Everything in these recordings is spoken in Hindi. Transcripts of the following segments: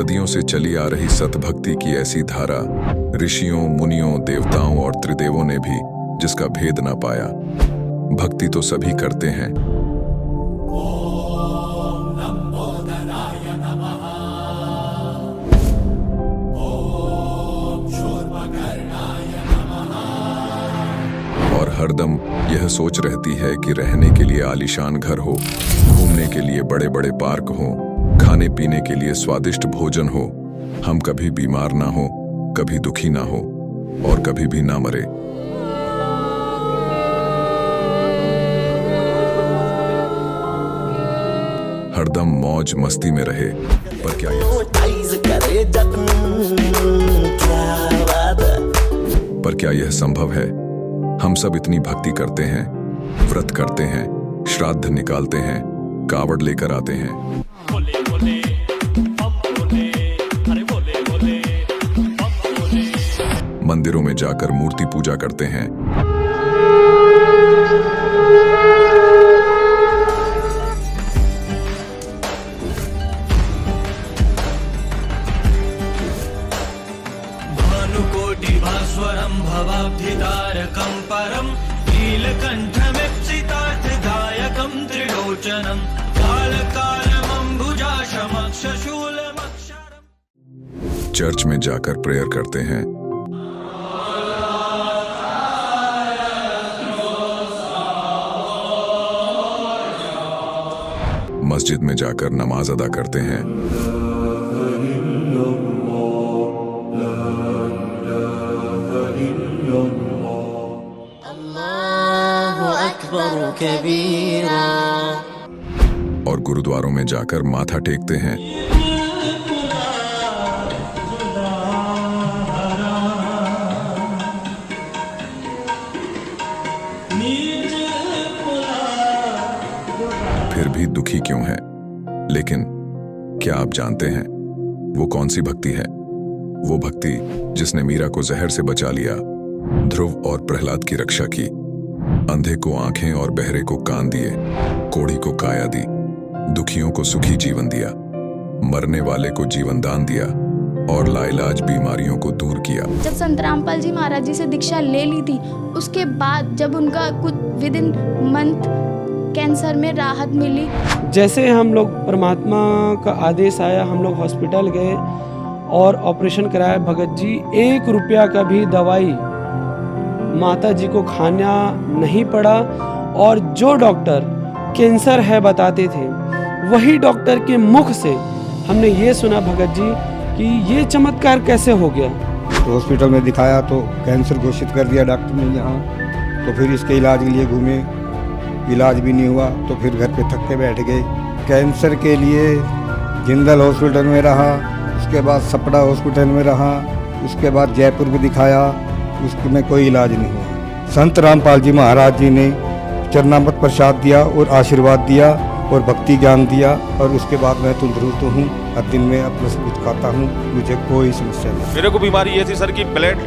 सदियों से चली आ रही सतभक्ति की ऐसी धारा, ऋषियों, मुनियों, देवताओं और त्रिदेवों ने भी जिसका भेद ना पाया। भक्ति तो सभी करते हैं, और हरदम यह सोच रहती है कि रहने के लिए आलीशान घर हो, घूमने के लिए बड़े बड़े पार्क हो, खाने पीने के लिए स्वादिष्ट भोजन हो, हम कभी बीमार ना हो, कभी दुखी ना हो और कभी भी ना मरे। हरदम मौज मस्ती में रहे। पर क्या यह संभव है? हम सब इतनी भक्ति करते हैं, व्रत करते हैं, श्राद्ध निकालते हैं, कावड़ लेकर आते हैं, बोले बोले, बोले, अरे बोले बोले, बोले। मंदिरों में जाकर मूर्ति पूजा करते हैं, भानुकोटिभास्वरं भवाब्धितारकं परं नीलकण्ठमीप्सितार्थदायकं त्रिलोचनं कालकालमम्बुजाशमक्षशूलमक्षरम्। चर्च में जाकर प्रेयर करते हैं, मस्जिद में जाकर नमाज अदा करते हैं, और गुरुद्वारों में जाकर माथा टेकते हैं, फिर भी दुखी क्यों हैं? लेकिन क्या आप जानते हैं वो कौन सी भक्ति है? वो भक्ति जिसने मीरा को जहर से बचा लिया, ध्रुव और प्रहलाद की रक्षा की, अंधे को आंखें और बहरे को कान दिए, कोढ़ी को काया दी, दुखियों को सुखी जीवन दिया, मरने वाले को जीवन दान दिया और लाइलाज बीमारियों को दूर किया। जब संत रामपाल जी महाराज जी से दीक्षा ले ली थी, उसके बाद जब उनका कुछ विद इन मंथ कैंसर में राहत मिली। जैसे हम लोग परमात्मा का आदेश आया, हम लोग हॉस्पिटल गए और ऑपरेशन कराया। भगत जी 1 रुपया का भी दवाई माता जी को खाना नहीं पड़ा, और जो डॉक्टर कैंसर है बताते थे, वही डॉक्टर के मुख से हमने ये सुना भगत जी कि ये चमत्कार कैसे हो गया। तो हॉस्पिटल में दिखाया तो कैंसर घोषित कर दिया डॉक्टर ने यहाँ। तो फिर इसके इलाज के लिए घूमे, इलाज भी नहीं हुआ, तो फिर घर पे थक के बैठ गए। कैंसर के लिए जिंदल हॉस्पिटल में रहा, उसके बाद सपड़ा हॉस्पिटल में रहा, उसके बाद जयपुर में दिखाया, उसमें कोई इलाज नहीं हुआ। संत रामपाल जी महाराज जी ने चरणामृत प्रसाद दिया और आशीर्वाद दिया और भक्ति ज्ञान दिया, और उसके बाद मैं तंदुरुस्त हूँ। हर दिन में अपना सब कुछ खाता हूँ, मुझे कोई समस्या नहीं। मेरे को बीमारी ये थी सर कि ब्लड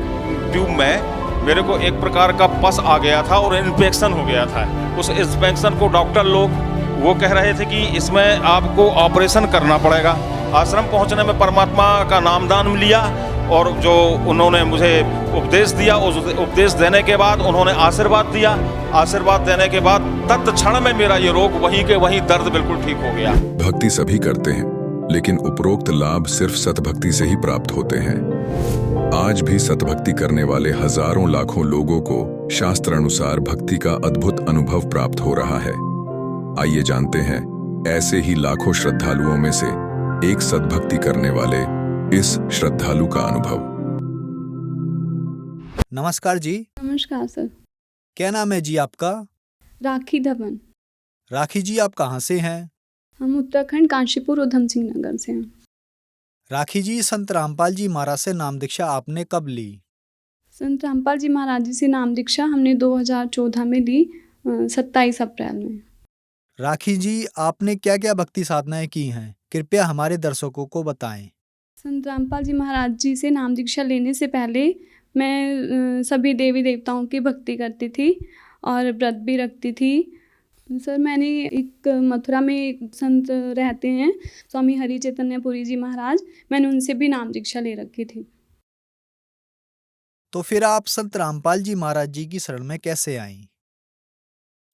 ट्यूब में मेरे को एक प्रकार का पस आ गया था और इन्फेक्शन हो गया था। उस इन्फेक्शन को डॉक्टर लोग वो कह रहे थे कि इसमें आपको ऑपरेशन करना पड़ेगा। आश्रम पहुंचने में परमात्मा का नामदान लिया और जो उन्होंने मुझे उपदेश दिया, उस उपदेश देने के बाद उन्होंने आशीर्वाद दिया। आशीर्वाद देने के बाद तत्क्षण में मेरा ये रोग वहीं के वहीं दर्द बिल्कुल ठीक हो गया। भक्ति सभी करते हैं, लेकिन उपरोक्त लाभ सिर्फ सतभक्ति से ही प्राप्त होते हैं। आज भी सतभक्ति करने वाले हजारों लाखों लोगों को शास्त्र अनुसार भक्ति का अद्भुत अनुभव प्राप्त हो रहा है। आइए जानते हैं ऐसे ही लाखों श्रद्धालुओं में से एक सतभक्ति करने वाले इस श्रद्धालु का अनुभव। नमस्कार जी। नमस्कार सर। क्या नाम है जी आपका? राखी धवन। राखी जी, आप कहाँ से हैं? हम उत्तराखंड काशीपुर उधम सिंह नगर से हैं। राखी जी, संत रामपाल जी महाराज से नाम दीक्षा आपने कब ली? संत रामपाल जी महाराज जी से नाम दीक्षा हमने 2014 में ली, 27 अप्रैल में। राखी जी, आपने क्या क्या भक्ति साधनाएं की हैं, कृपया हमारे दर्शकों को बताएं। संत रामपाल जी महाराज जी से नाम दीक्षा लेने से पहले मैं सभी देवी देवताओं की भक्ति करती थी और व्रत भी रखती थी। सर मैंने एक मथुरा में एक संत रहते हैं, स्वामी हरि चैतन्य पुरी जी महाराज, मैंने उनसे भी नाम दीक्षा ले रखी थी। तो फिर आप संत रामपाल जी महाराज जी की शरण में कैसे आईं?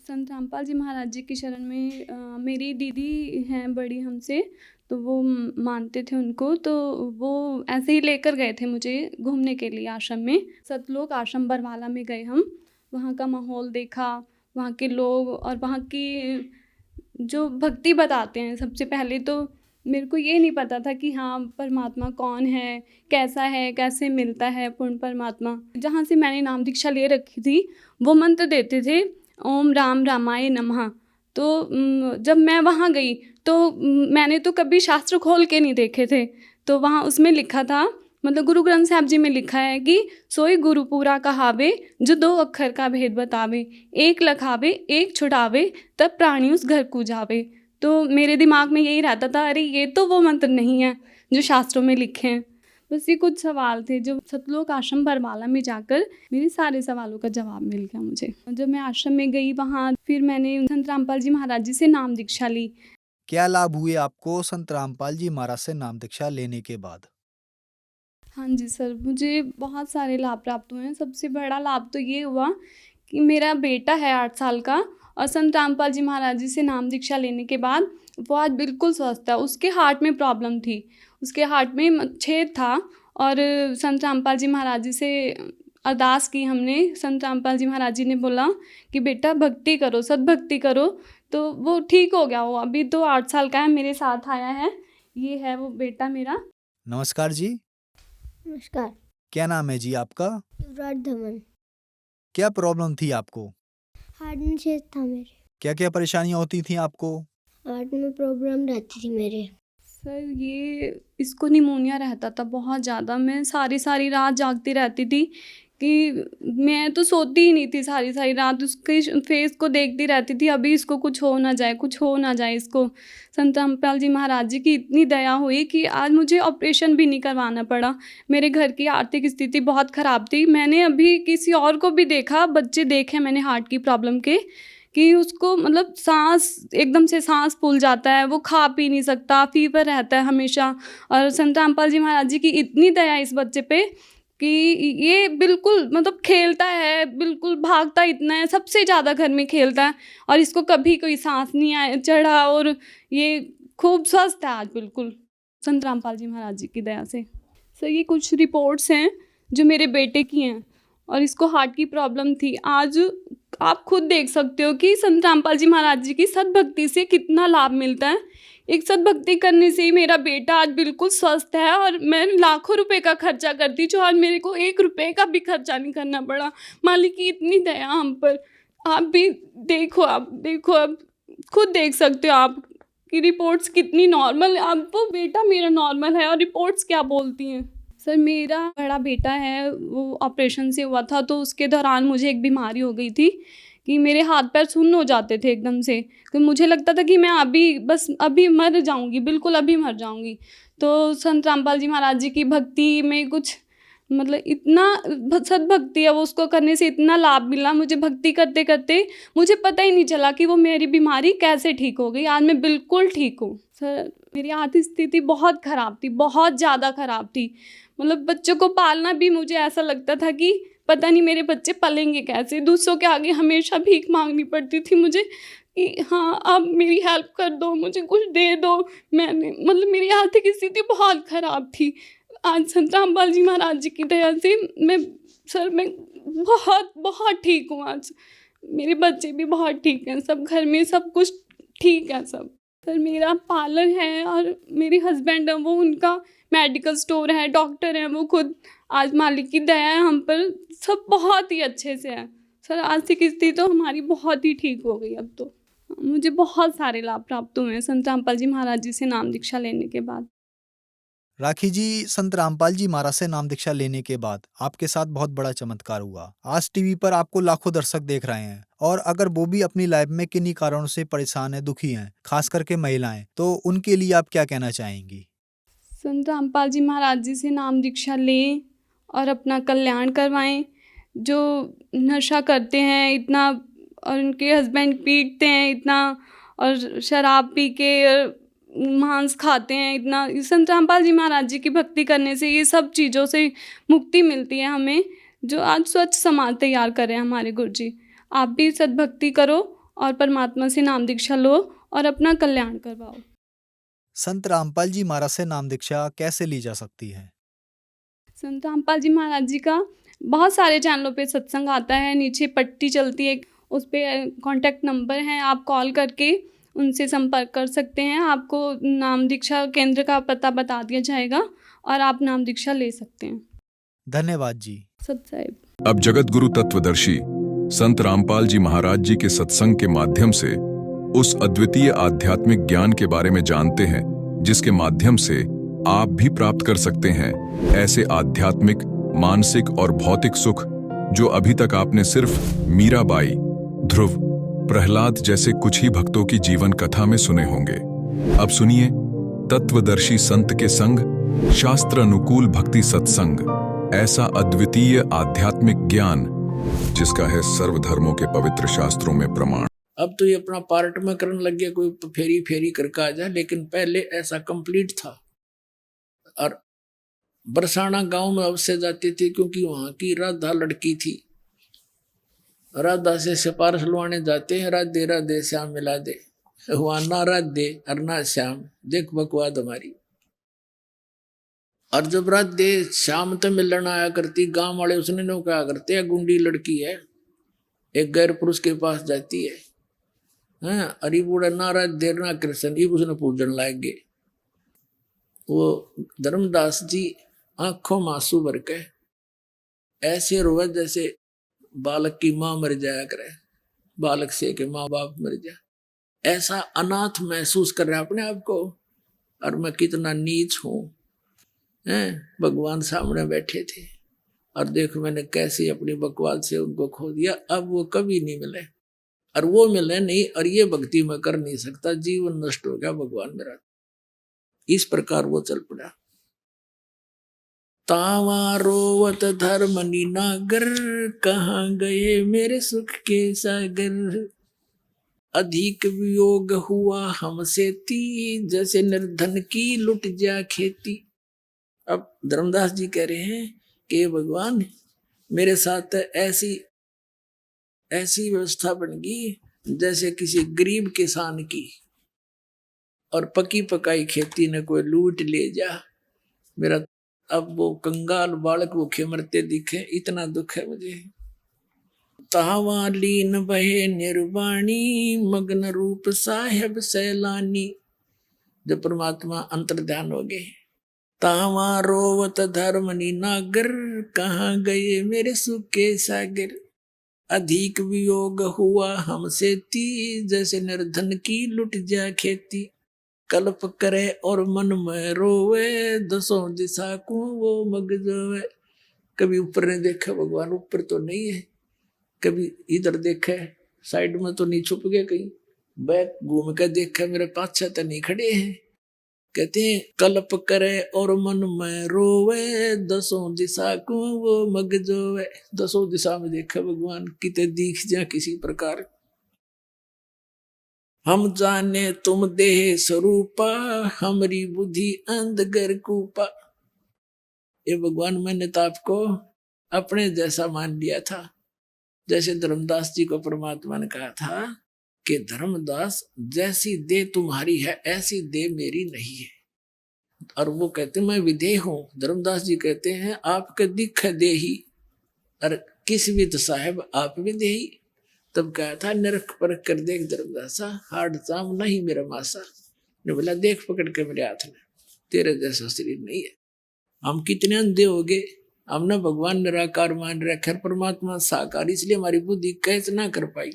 संत रामपाल जी महाराज जी की शरण में मेरी दीदी हैं बड़ी हमसे, तो वो मानते थे उनको, तो वो ऐसे ही लेकर गए थे मुझे घूमने के लिए आश्रम में। सतलोक आश्रम बरवाला में गए हम, वहाँ का माहौल देखा, वहाँ के लोग और वहाँ की जो भक्ति बताते हैं। सबसे पहले तो मेरे को ये नहीं पता था कि हाँ परमात्मा कौन है, कैसे मिलता है पूर्ण परमात्मा। जहाँ से मैंने नाम दीक्षा ले रखी थी वो मंत्र देते थे, ओम राम रामाय नमः। तो जब मैं वहाँ गई तो मैंने तो कभी शास्त्र खोल के नहीं देखे थे, तो वहाँ उसमें लिखा था, मतलब गुरु ग्रंथ साहब जी में लिखा है कि सोई गुरु पूरा कहावे, जो 2 अक्षर का भेद बतावे, एक लखावे एक छुड़ावे, तब प्राणी उस घर को जावे। तो मेरे दिमाग में यही रहता था, अरे ये तो वो मंत्र नहीं है जो शास्त्रों में लिखे हैं। बस ये कुछ सवाल थे जो सतलोक आश्रम बरवाला में जाकर मेरे सारे सवालों का जवाब मिल गया मुझे। जब मैं आश्रम में गई वहाँ फिर मैंने संत रामपाल जी महाराज जी से नाम दीक्षा ली। क्या लाभ हुए आपको संत रामपाल जी महाराज से नाम दीक्षा लेने के बाद? हाँ जी सर, मुझे बहुत सारे लाभ प्राप्त हुए हैं। सबसे बड़ा लाभ तो ये हुआ कि मेरा बेटा है 8 साल का, और संत रामपाल जी महाराज जी से नाम दीक्षा लेने के बाद वो आज बिल्कुल स्वस्थ है। उसके हार्ट में प्रॉब्लम थी, उसके हार्ट में छेद था, और संत रामपाल जी महाराज जी से अरदास की हमने। संत रामपाल जी महाराज जी ने बोला कि बेटा भक्ति करो, सद्भक्ति करो, तो वो ठीक हो गया। वो अभी तो 8 साल का है, मेरे साथ आया है। ये है वो बेटा मेरा। नमस्कार जी। नमस्कार। क्या नाम है जी आपका? युवराज धमन। क्या प्रॉब्लम थी आपको? हार्ट में छेद था मेरे। क्या क्या परेशानियां होती थी आपको? हार्ट में प्रॉब्लम रहती थी मेरे। सर ये इसको निमोनिया रहता था बहुत ज़्यादा। मैं सारी रात जागती रहती थी कि मैं तो सोती ही नहीं थी सारी रात, उसके फेस को देखती रहती थी, अभी इसको कुछ हो ना जाए इसको। संत रामपाल जी महाराज जी की इतनी दया हुई कि आज मुझे ऑपरेशन भी नहीं करवाना पड़ा। मेरे घर की आर्थिक स्थिति बहुत ख़राब थी। मैंने अभी किसी और को भी देखा, बच्चे देखे मैंने हार्ट की प्रॉब्लम के, कि उसको मतलब एकदम से सांस फूल जाता है, वो खा पी नहीं सकता, फीवर रहता है हमेशा। और संत रामपाल जी महाराज जी की इतनी दया इस बच्चे पे कि ये बिल्कुल मतलब खेलता है, बिल्कुल भागता इतना है, सबसे ज़्यादा घर में खेलता है, और इसको कभी कोई सांस नहीं चढ़ा, और ये खूब स्वस्थ है आज बिल्कुल संत रामपाल जी महाराज जी की दया से। सर ये कुछ रिपोर्ट्स हैं जो मेरे बेटे की हैं, और इसको हार्ट की प्रॉब्लम थी। आज आप खुद देख सकते हो कि संत रामपाल जी महाराज जी की सद्भक्ति से कितना लाभ मिलता है। एक सद्भक्ति करने से ही मेरा बेटा आज बिल्कुल स्वस्थ है, और मैं लाखों रुपए का खर्चा करती जो आज मेरे को 1 रुपए का भी खर्चा नहीं करना पड़ा। मालिक की इतनी दया हम पर। आप भी देखो, आप खुद देख सकते हो आप कि रिपोर्ट्स कितनी नॉर्मल है। अब वो बेटा मेरा नॉर्मल है और रिपोर्ट्स क्या बोलती हैं। सर मेरा बड़ा बेटा है, वो ऑपरेशन से हुआ था, तो उसके दौरान मुझे एक बीमारी हो गई थी कि मेरे हाथ पैर सुन्न हो जाते थे एकदम से। तो मुझे लगता था कि मैं अभी मर जाऊंगी, बिल्कुल अभी मर जाऊंगी। तो संत रामपाल जी महाराज जी की भक्ति में कुछ मतलब इतना सद्भक्ति है, वो उसको करने से इतना लाभ मिला मुझे। भक्ति करते करते मुझे पता ही नहीं चला कि वो मेरी बीमारी कैसे ठीक हो गई। आज मैं बिल्कुल ठीक हूँ। सर मेरी आर्थिक स्थिति बहुत ख़राब थी, बहुत ज़्यादा ख़राब थी। मतलब बच्चों को पालना भी मुझे ऐसा लगता था कि पता नहीं मेरे बच्चे पलेंगे कैसे। दूसरों के आगे हमेशा भीख मांगनी पड़ती थी मुझे कि हाँ आप मेरी हेल्प कर दो, मुझे कुछ दे दो। मतलब मेरी आर्थिक स्थिति बहुत ख़राब थी। आज संत रामपाल जी महाराज जी की दया से मैं बहुत ठीक हूँ। आज मेरे बच्चे भी बहुत ठीक हैं, सब घर में सब कुछ ठीक है सब। सर मेरा पार्लर है और मेरे हस्बैंड हैं, वो उनका मेडिकल स्टोर है, डॉक्टर हैं वो खुद। आज मालिक की दया है हम पर, सब बहुत ही अच्छे से है। सर आर्थिक स्थिति तो हमारी बहुत ही ठीक हो गई अब तो। मुझे बहुत सारे लाभ प्राप्त हुए हैं संत रामपाल जी महाराज जी से नाम दीक्षा लेने के बाद। राखी जी, संत रामपाल जी महाराज से नाम दीक्षा लेने के बाद आपके साथ बहुत बड़ा चमत्कार हुआ। आज टीवी पर आपको लाखों दर्शक देख रहे हैं, और अगर वो भी अपनी लाइफ में किन्हीं कारणों से परेशान है, दुखी हैं, खास करके महिलाएं, तो उनके लिए आप क्या कहना चाहेंगी? संत रामपाल जी महाराज जी से नाम दीक्षा लें और अपना कल्याण करवाएं। जो नशा करते हैं, इतना और उनके हस्बैंड पीटते हैं इतना, और शराब पी के और मांस खाते हैं इतना। संत रामपाल जी महाराज जी की भक्ति करने से ये सब चीज़ों से मुक्ति मिलती है हमें, जो आज स्वच्छ समाज तैयार कर रहे हैं हमारे गुरु जी। आप भी सद्भक्ति करो और परमात्मा से नाम दीक्षा लो और अपना कल्याण करवाओ। संत रामपाल जी महाराज से नाम दीक्षा कैसे ली जा सकती है? संत रामपाल जी महाराज जी का बहुत सारे चैनलों पे सत्संग आता है, नीचे पट्टी चलती है, उस पर कॉन्टैक्ट नंबर हैं, आप कॉल करके उनसे संपर्क कर सकते हैं। आपको नाम दीक्षा केंद्र का पता बता दिया जाएगा और आप नाम दीक्षा ले सकते हैं। धन्यवाद जी। सत साहिब। अब जगत गुरु तत्वदर्शी संत रामपाल जी महाराज जी के सत्संग के माध्यम से उस अद्वितीय आध्यात्मिक ज्ञान के बारे में जानते हैं, जिसके माध्यम से आप भी प्राप्त कर सकते हैं ऐसे आध्यात्मिक, मानसिक और भौतिक सुख जो अभी तक आपने सिर्फ मीराबाई, ध्रुव, प्रहलाद जैसे कुछ ही भक्तों की जीवन कथा में सुने होंगे। अब सुनिए तत्वदर्शी संत के संग शास्त्र अनुकूल भक्ति सत्संग, ऐसा अद्वितीय आध्यात्मिक ज्ञान जिसका है सर्वधर्मों के पवित्र शास्त्रों में प्रमाण। अब तो ये अपना पार्ट में करने लग गया, कोई फेरी फेरी करके आ जाए, लेकिन पहले ऐसा कंप्लीट था। और बरसाना गांव में अवश्य जाती थी, क्योंकि वहां की राधा लड़की थी। राधा से सिफारिश लुआने जाते हैं, राधे राधे श्याम मिला दे, हुआ ना राधे और ना श्याम, देख बकवाद हमारी। और जब राधे श्याम तो मिलने आया करती, गांव वाले उसने नो क्या करते हैं, गुंडी लड़की है, एक गैर पुरुष के पास जाती है, अरे बूढ़ा ना राधे ना कृष्ण, ये उसने पूजन लाएंगे। वो धर्मदास जी आंखों में आंसू भर के ऐसे रोवे जैसे बालक की माँ मर जाया करे, बालक से के माँ बाप मर जाए, ऐसा अनाथ महसूस कर रहा है अपने आप को। और मैं कितना नीच हूँ, भगवान सामने बैठे थे और देखो मैंने कैसे अपनी बकवाद से उनको खो दिया। अब वो कभी नहीं मिले, और वो मिले नहीं, और ये भक्ति में कर नहीं सकता, जीवन नष्ट हो गया भगवान मेरा। इस प्रकार वो चल पड़ा। तावा रोवत धर्मनी नागर, कहाँ गए मेरे सुख के सागर, अधिक वियोग हुआ हमसे ती, जैसे निर्धन की लुट जा खेती। अब धर्मदास जी कह रहे हैं कि भगवान मेरे साथ ऐसी व्यवस्था बन गई जैसे किसी गरीब किसान की, और पकी पकाई खेती ने कोई लूट ले जा मेरा। अब वो कंगाल बालक भूखे मरते दिखे, इतना दुख है मुझे। तावा लीन बहे निर्वाणी, मग्न रूप साहेब सैलानी। जब परमात्मा अंतर ध्यान हो गए, तावा रोवत धर्मनी नागर, कहाँ गए मेरे सुख के सागर, अधिक वियोग हुआ हमसे ती, जैसे निर्धन की लुट जा खेती। कल्प करे और मन में रोवे, दसों दिशा को वो मग जोवे। कभी ऊपर ने देखा, भगवान ऊपर तो नहीं है, कभी इधर देखा, साइड में तो नहीं छुप गए, कहीं बैक घूम कर देखा, मेरे पाछे तो नहीं खड़े हैं। कहते हैं कल्प करे और मन में रोवे, दसों दिशा को वो मग जोवे। दसों दिशा में देखा भगवान, कितने दिख जा किसी प्रकार। हम जाने तुम देह स्वरूपा, हमारी बुद्धि अंधगर कूपा। ये भगवान मैंने तो आपको अपने जैसा मान लिया था, जैसे धर्मदास जी को परमात्मा ने कहा था कि धर्मदास जैसी देह तुम्हारी है ऐसी देह मेरी नहीं है। और वो कहते मैं विदेह हूं। धर्मदास जी कहते हैं आपके दिख देही, और किस विद साहेब आप विदेही। तब कहा था नरक परख कर देख धर्मदासा, हार्ड चाम नहीं मेरा मासा। ने बोला देख पकड़ के मेरे हाथ में, तेरे जैसा शरीर नहीं है। हम कितने अंधे हो गए, हमने भगवान निराकार मान रखा, परमात्मा साकार, इसलिए हमारी बुद्धि कैच ना कर पाई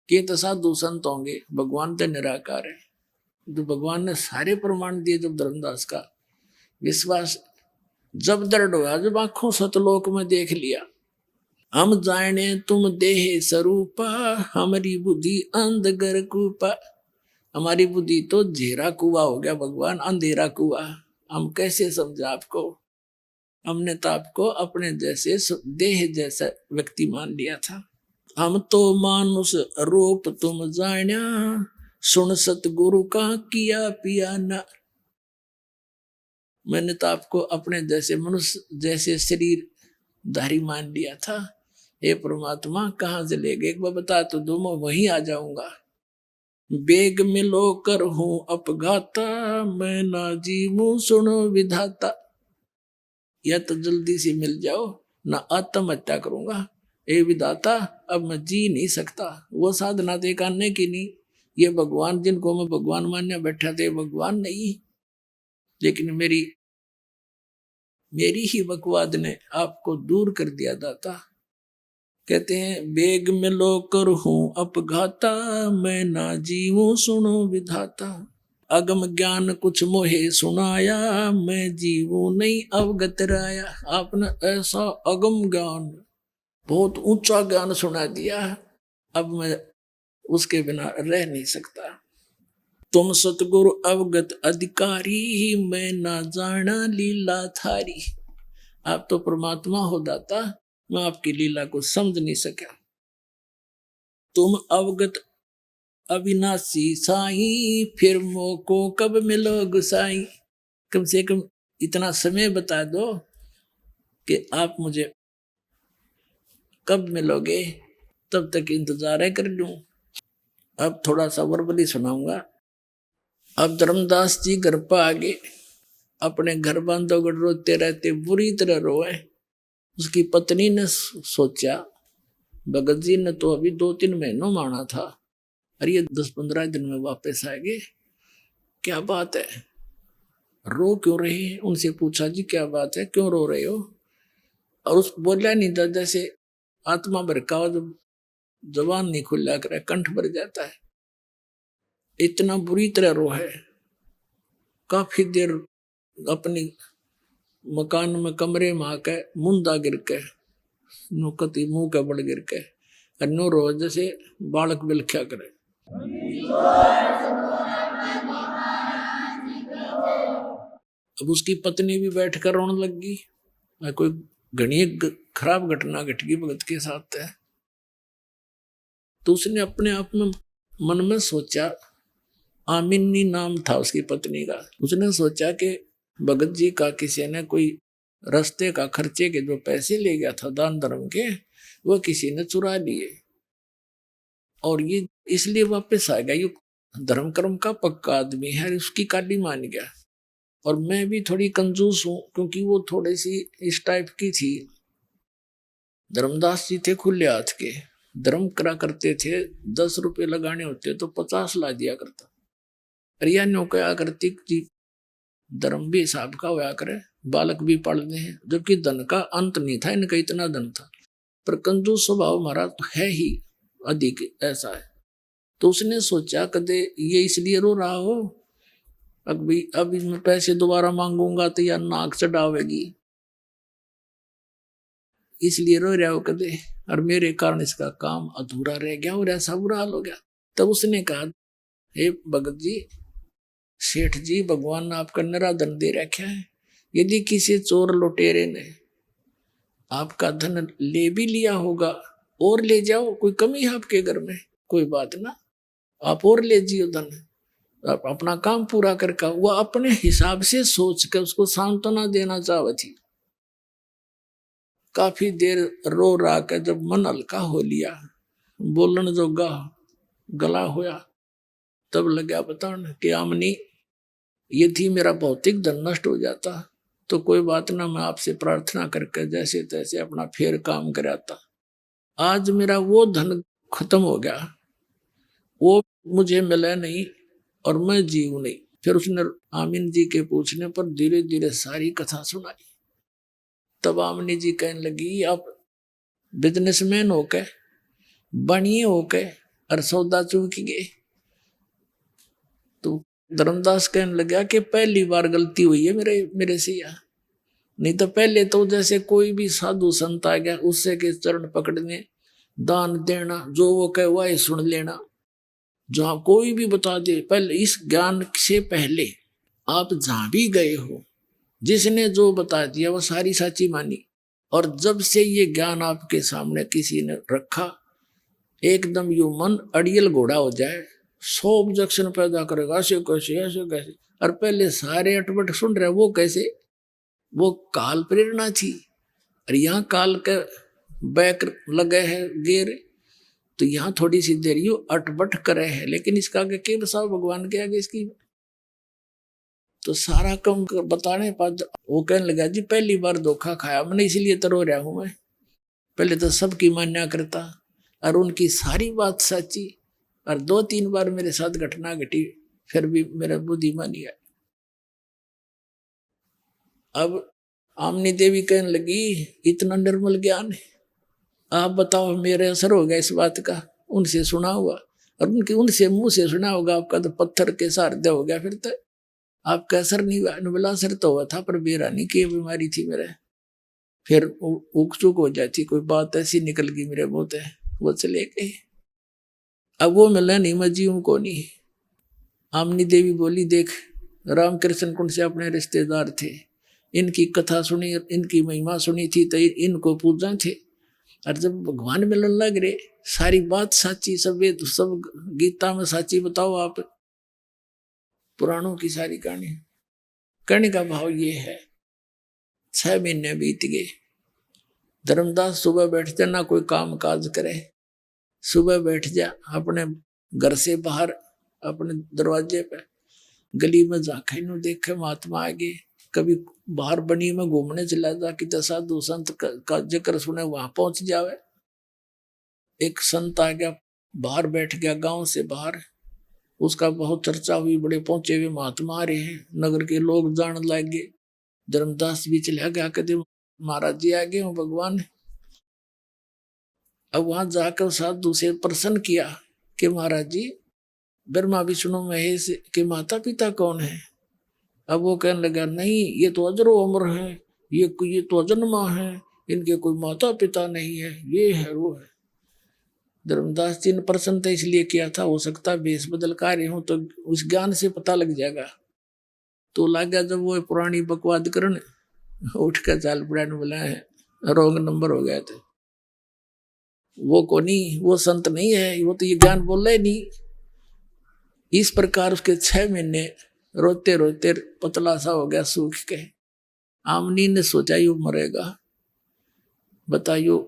कि तो साधु संत होंगे, भगवान तो निराकार है। तो भगवान ने सारे प्रमाण दिए। जब धर्मदास का विश्वास जब दृढ़ हुआ, जब आंखों सतलोक में देख लिया, हम जाने तुम देह स्वरूपा, हमारी बुद्धि अंधगर कूपा। हमारी बुद्धि तो झेरा कुआ हो गया भगवान, अंधेरा कुआ। हम कैसे समझा आपको, हमने तो आपको अपने जैसे देह जैसा व्यक्ति मान लिया था। हम तो मानुष रूप तुम जाण्या, सुन सतगुरु का किया पियाना। मैंने तो आपको अपने जैसे मनुष्य जैसे शरीर धारी मान लिया था। हे परमात्मा कहाँ से ले गए, एक बार बता तो दो, मैं वहीं आ जाऊंगा। बेग मिलो कर हूं अपघाता, मैं ना जीवूं सुनो विधाता। या तो जल्दी से मिल जाओ, ना आत्महत्या करूंगा। ए विधाता अब मैं जी नहीं सकता। वो साधना तो करने की नहीं, ये भगवान जिनको मैं भगवान मानने बैठा थे भगवान नहीं, लेकिन मेरी ही बकवाद ने आपको दूर कर दिया दाता। कहते हैं बेग मिलो कर हूं अपघाता, मैं ना जीवूं सुनो विधाता। अगम ज्ञान कुछ मोहे सुनाया, मैं जीवूं नहीं अवगत राया। आपने ऐसा अगम ज्ञान, बहुत ऊंचा ज्ञान सुना दिया, अब मैं उसके बिना रह नहीं सकता। तुम सतगुरु अवगत अधिकारी, मैं ना जाना लीला थारी। आप तो परमात्मा हो दाता, मैं आपकी लीला को समझ नहीं सका। तुम अवगत अविनाशी साई, फिर मोको कब मिलो गुसाई। कम से कम इतना समय बता दो कि आप मुझे कब मिलोगे, तब तक इंतजार कर लूं। अब थोड़ा सा वर्बली सुनाऊंगा। अब धर्मदास जी घर पर आगे, अपने घर बांधोगढ़ रोते रहते, बुरी तरह रोए। उसकी पत्नी ने सोचा, भगत जी ने तो अभी 2-3 महीनों माना था, अरे ये 10-15 दिन में वापस आएंगे, क्या बात है, रो क्यों रहे हैं। उनसे पूछा जी क्या बात है, क्यों रो रहे हो। और उस बोला नहीं था, जैसे आत्मा भड़का हो, जब जबान नहीं खुला करे कंठ भर जाता है, इतना बुरी तरह रो है। काफी देर अपनी मकान में कमरे में आके मुंदा गिर के, नुकती मुंह के बड़ गिर के, नो रो जैसे बालक बिलख्या करे। अब उसकी पत्नी भी बैठ कर रोने लग गई। कोई घनी खराब घटना घट गई भगत के साथ है। तो उसने अपने आप में मन में सोचा, आमिनी नाम था उसकी पत्नी का। उसने सोचा कि भगत जी का किसी ने कोई रास्ते का खर्चे के जो पैसे ले गया था दान धर्म के, वो किसी ने चुरा लिए और ये इसलिए वापस आ गया। ये धर्म कर्म का पक्का आदमी है, उसकी काली मान गया। और मैं भी थोड़ी कंजूस हूं, क्योंकि वो थोड़ी सी इस टाइप की थी। धर्मदास जी थे खुले हाथ के, धर्म करा करते थे, 10 रुपए लगाने होते तो 50 ला दिया करता। रिया नो क्या करती जी, धर्म भी हिसाब का होया करे, बालक भी पढ़ने हैं, जबकि धन का अंत नहीं था, इनका इतना धन था, पर कंजूस स्वभाव हमारा तो है ही अधिक, ऐसा है। तो उसने सोचा कदे ये इसलिए रो रहा हो, अभी मैं पैसे दोबारा मांगूंगा तो यार नाक चढ़ावेगी, इसलिए रो रहा हो कदे, और मेरे कारण इसका काम अधूरा रह गया और ऐसा बुरा हाल हो गया। तब उसने कहा, हे भगत जी, सेठ जी, भगवान ने आपका नरा धन दे रखा है, यदि किसी चोर लुटेरे ने आपका धन ले भी लिया होगा और ले जाओ, कोई कमी है आपके घर में, कोई बात ना, आप और ले जियो धन, आप अपना काम पूरा करके। वो अपने हिसाब से सोच कर उसको सांत्वना देना चाहती थी। काफी देर रो रहा के जब मन हल्का हो लिया, बोलन जोगा गला होया, तब लगा बताने कि आमनी यदि मेरा भौतिक धन नष्ट हो जाता तो कोई बात ना, मैं आपसे प्रार्थना करके जैसे तैसे अपना फिर काम कराता। आज मेरा वो धन खत्म हो गया, वो मुझे मिला नहीं और मैं जीव नहीं। फिर उसने आमिन जी के पूछने पर धीरे धीरे सारी कथा सुनाई। तब आमिनी जी कहने लगी, आप बिजनेसमैन होके, बनिए होके और सौदा चूक गए। तो धर्मदास कहने लगा कि पहली बार गलती हुई है मेरे से यार, नहीं तो पहले तो जैसे कोई भी साधु संत आ गया उससे के चरण पकड़ने, दान देना, जो वो कहे वही सुन लेना, जहां कोई भी बता दे। पहले इस ज्ञान से पहले आप जहां भी गए हो, जिसने जो बता दिया वो सारी सच्ची मानी। और जब से ये ज्ञान आपके सामने किसी ने रखा, एकदम यू मन अड़ियल घोड़ा हो जाए, 100 ऑब्जेक्शन पैदा करेगा, ऐसे कैसे ऐसे कैसे। और पहले सारे अटपट सुन रहे, वो कैसे, वो काल प्रेरणा थी, और यहाँ काल के बैक लगे है गेर, तो यहाँ थोड़ी सी देर यू अटपट करे है, लेकिन इसका आगे के बसाओ भगवान के आगे इसकी। तो सारा कम बताने पर वो कहने लगा जी पहली बार धोखा खाया मैंने, इसलिए तो रो रहा हूं मैं। पहले तो सबकी मान्या करता और उनकी सारी बात सच्ची, और 2-3 बार मेरे साथ घटना घटी, फिर भी मेरा बुद्धिमानी है। अब आमनी देवी कहने लगी इतना निर्मल ज्ञान है, आप बताओ मेरे असर हो गया इस बात का, उनसे सुना हुआ, और उनसे मुंह से सुना होगा, आपका तो पत्थर के सारदे हो गया, फिर तो आपका असर नहीं हुआ। बोला असर तो हुआ था, पर बेरानी की बीमारी थी मेरे, फिर उक चुक हो जाती, कोई बात ऐसी निकल गई मेरे मुंह से, वो चले गए। अब वो मिला नहीं, मैं जीऊं को नहीं। आमनी देवी बोली देख रामकृष्ण कुंड से अपने रिश्तेदार थे, इनकी कथा सुनी, इनकी महिमा सुनी थी, तो इनको पूजा थे, और जब भगवान मिलन लग रहे, सारी बात साची, सब गीता में साची, बताओ आप पुराणों की सारी कहानी। कहने का भाव ये है, 6 महीने बीत गए, धर्मदास सुबह बैठ जा, ना कोई काम काज करे, सुबह बैठ जा अपने घर से बाहर अपने दरवाजे पे, गली में झांके नु देखे महात्मा आगे, कभी बाहर बनी में घूमने चला जा कि साधु संत का जिक्र सुने, वहां पहुंच जावे। एक संत आ गया, बाहर बैठ गया गांव से बाहर, उसका बहुत चर्चा हुई, बड़े पहुंचे हुए महात्मा आ रहे हैं, नगर के लोग जान लगे। धर्मदास भी चला गया, कहते महाराज जी आ गए हो भगवान। अब वहां जाकर साधु से प्रश्न किया कि महाराज जी ब्रह्मा विष्णु महेश के माता पिता कौन है? अब वो कहने लगा नहीं, ये तो अजरो अमर है, ये तो अजन्मा है, इनके कोई माता पिता नहीं है, ये है वो है। धर्मदास जी ने प्रश्न तो इसलिए किया था, हो सकता भेष बदल कार्य हो तो उस ज्ञान से पता लग जाएगा। तो लगा जब वो पुरानी बकवाद करने, उठ कर चाल पड़ा, बोला है रोंग नंबर हो गया था, वो को नहीं, वो संत नहीं है, वो तो ये ज्ञान बोल रहे नहीं। इस प्रकार उसके 6 महीने रोते रोते पतला सा हो गया, सूख के। आमनी ने सोचा यू मरेगा, बताइयो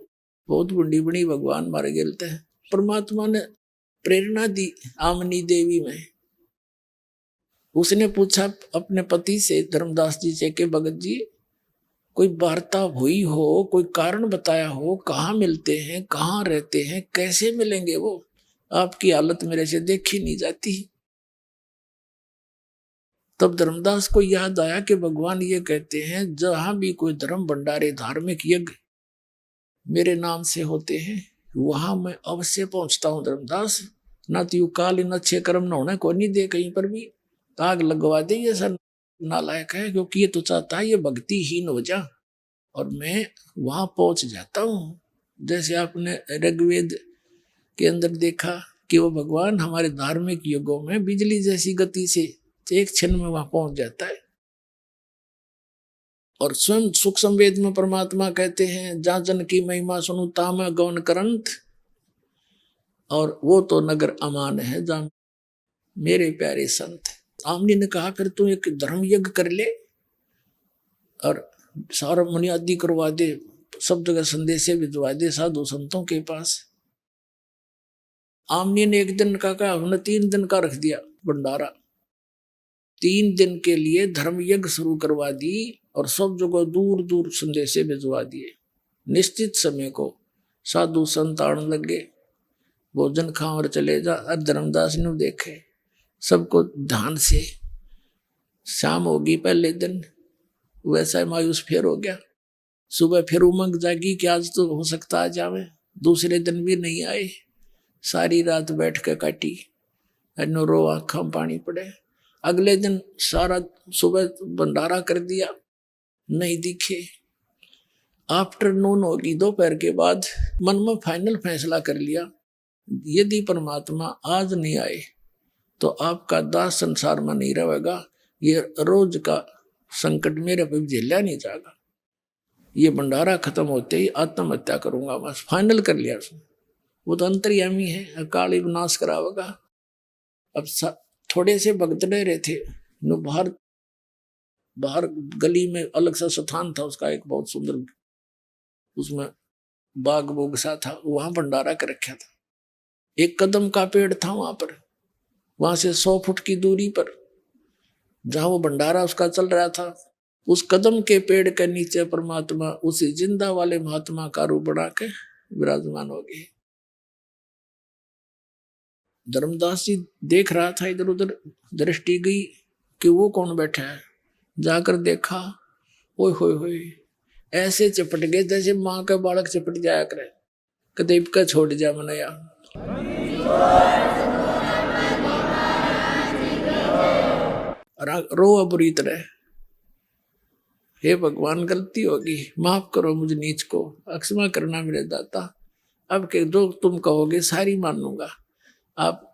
बहुत बुढ़ी बड़ी भगवान मारे गेलते हैं। परमात्मा ने प्रेरणा दी आमनी देवी में। उसने पूछा अपने पति से, धर्मदास जी से, कि भगत जी कोई वार्ता हुई हो, कोई कारण बताया हो, कहाँ मिलते हैं, कहाँ रहते हैं, कैसे मिलेंगे वो? आपकी हालत मेरे से देखी नहीं जाती। तब धर्मदास को याद आया कि भगवान ये कहते हैं जहां भी कोई धर्म भंडारे धार्मिक यज्ञ मेरे नाम से होते हैं वहां मैं अवश्य पहुंचता हूं धर्मदास। ना तो यू काल इन अच्छे कर्म न होने को नहीं दे, कहीं पर भी आग लगवा दे, ये सर नालायक है, क्योंकि ये तो चाहता है ये भक्तिहीन हो जा, और मैं वहां पहुंच जाता हूँ। जैसे आपने ऋग्वेद के अंदर देखा कि वो भगवान हमारे धार्मिक युगों में बिजली जैसी गति से एक क्षण में वहां पहुंच जाता है। और स्वयं सुख संवेद में परमात्मा कहते हैं जहां जन की महिमा सुनु ताम गौन करंत, और वो तो नगर अमान है जहां मेरे प्यारे संत। आमनी ने कहा फिर तू एक धर्म यज्ञ कर ले और सारा बुनियादी करवा दे, सब जगह संदेशे भिजवा दे साधु संतों के पास। आमनी ने एक दिन का कहा, हमने 3 दिन का रख दिया भंडारा। 3 दिन के लिए धर्म यज्ञ शुरू करवा दी और सब जगह दूर दूर संदेशे भिजवा दिए। निश्चित समय को साधु संत आने लगे, भोजन खा और चले जा। और धर्मदास ने देखे सबको ध्यान से, शाम होगी पहले दिन, वैसा मायूस फिर हो गया। सुबह फिर उमंग जागी कि आज तो हो सकता आ जावे। दूसरे दिन भी नहीं आए, सारी रात बैठ के काटी, रो आँखों में पानी पड़े। अगले दिन सारा सुबह भंडारा कर दिया, नहीं दिखे। आफ्टरनून होगी, दोपहर के बाद मन में फाइनल फैसला कर लिया, यदि परमात्मा आज नहीं आए तो आपका दास संसार में नहीं रहेगा, ये रोज का संकट मेरे पे झेला नहीं जाएगा, ये भंडारा खत्म होते ही आत्महत्या करूंगा। बस फाइनल कर लिया उसने। वो तो अंतर्यामी है, अकाल ही विनाश करावेगा। अब थोड़े से भक्त रह रहे थे, नो बाहर बाहर गली में अलग सा स्थान था उसका, एक बहुत सुंदर, उसमें बाग बोग सा था, वहां भंडारा कर रखा था। एक कदम का पेड़ था वहां पर, वहां से 100 फुट की दूरी पर जहां वो भंडारा उसका चल रहा था, उस कदम के पेड़ के नीचे परमात्मा उसी जिंदा वाले महात्मा का रूप बना के विराजमान हो गए। धर्मदास जी देख रहा था, इधर उधर दृष्टि गई कि वो कौन बैठा है। जाकर देखा, ओए होए होए, ऐसे चपट गए जैसे माँ का बालक चपट जाया करे, कदे का छोड़ जा मनया। रो अब बुरी तरह, हे भगवान गलती होगी, माफ करो मुझ नीच को, अक्षमा करना मेरे दाता। अब के जो तुम कहोगे सारी मानूंगा, आप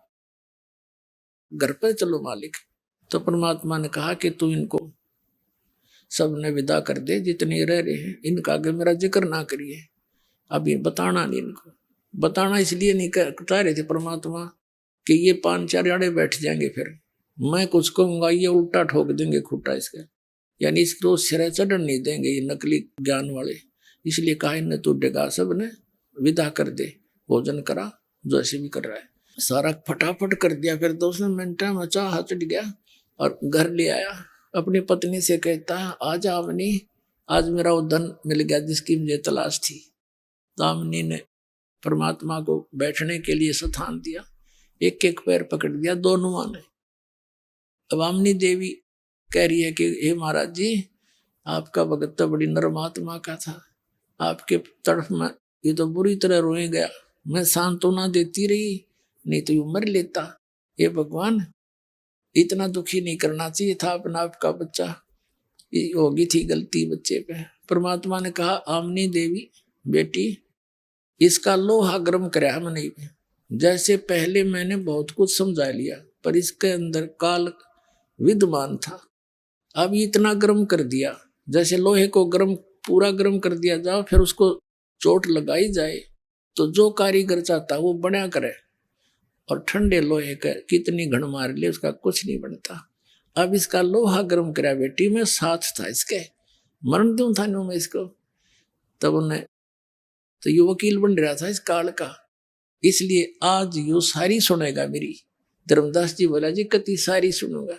घर पर चलो मालिक। तो परमात्मा ने कहा कि तू इनको सबने विदा कर दे, जितने रह रहे हैं इनका आगे मेरा जिक्र ना करिए। अब ये बताना नहीं, इनको बताना इसलिए नहीं चाह रहे थे परमात्मा कि ये 5-4 आड़े बैठ जाएंगे, फिर मैं कुछ कहूंगा ये उल्टा ठोक देंगे खूटा इसका, यानी इसको सिरे चढ़न नहीं देंगे ये नकली ज्ञान वाले। इसलिए कहा इन्हें तू डेगा सबने विदा कर दे, भोजन करा जो ऐसे भी कर रहा है। सारा फटाफट कर दिया, फिर 2 मिनट में चाह चढ़ गया और घर ले आया। अपनी पत्नी से कहता है, आज आमनी, आज मेरा वो धन मिल गया जिसकी मुझे तलाश थी। दामिनी ने परमात्मा को बैठने के लिए स्थान दिया, एक एक पैर पकड़ दिया दोनों ने। अब आमनी देवी कह रही है कि हे महाराज जी, आपका भगत तो बड़ी नरम आत्मा का था, आपके तरफ में ये तो बुरी तरह रोए गया, मैं सांत्वना देती रही, नहीं तो यू मर लेता। हे भगवान, इतना दुखी नहीं करना चाहिए था अपना आपका बच्चा, ये होगी थी गलती बच्चे पे। परमात्मा ने कहा, आमनी देवी बेटी, इसका लोहा गर्म कराया मैंने, जैसे पहले मैंने बहुत कुछ समझा लिया पर इसके अंदर काल विद्यमान था, अब इतना गर्म कर दिया, जैसे लोहे को गर्म पूरा गर्म कर दिया जाओ, फिर उसको चोट लगाई जाए तो जो कारीगर चाहता वो बना करे, और ठंडे लोहे का कितनी घण मार ले उसका कुछ नहीं बनता। अब इसका लोहा गर्म करा बेटी, मैं साथ था इसके, मरण दूं था मैं इसको। तब उन्हें तो ये वकील बन रहा था इस काल का, इसलिए आज यो सारी सुनेगा मेरी। धर्मदास जी बोला, जी कति सारी सुनूंगा,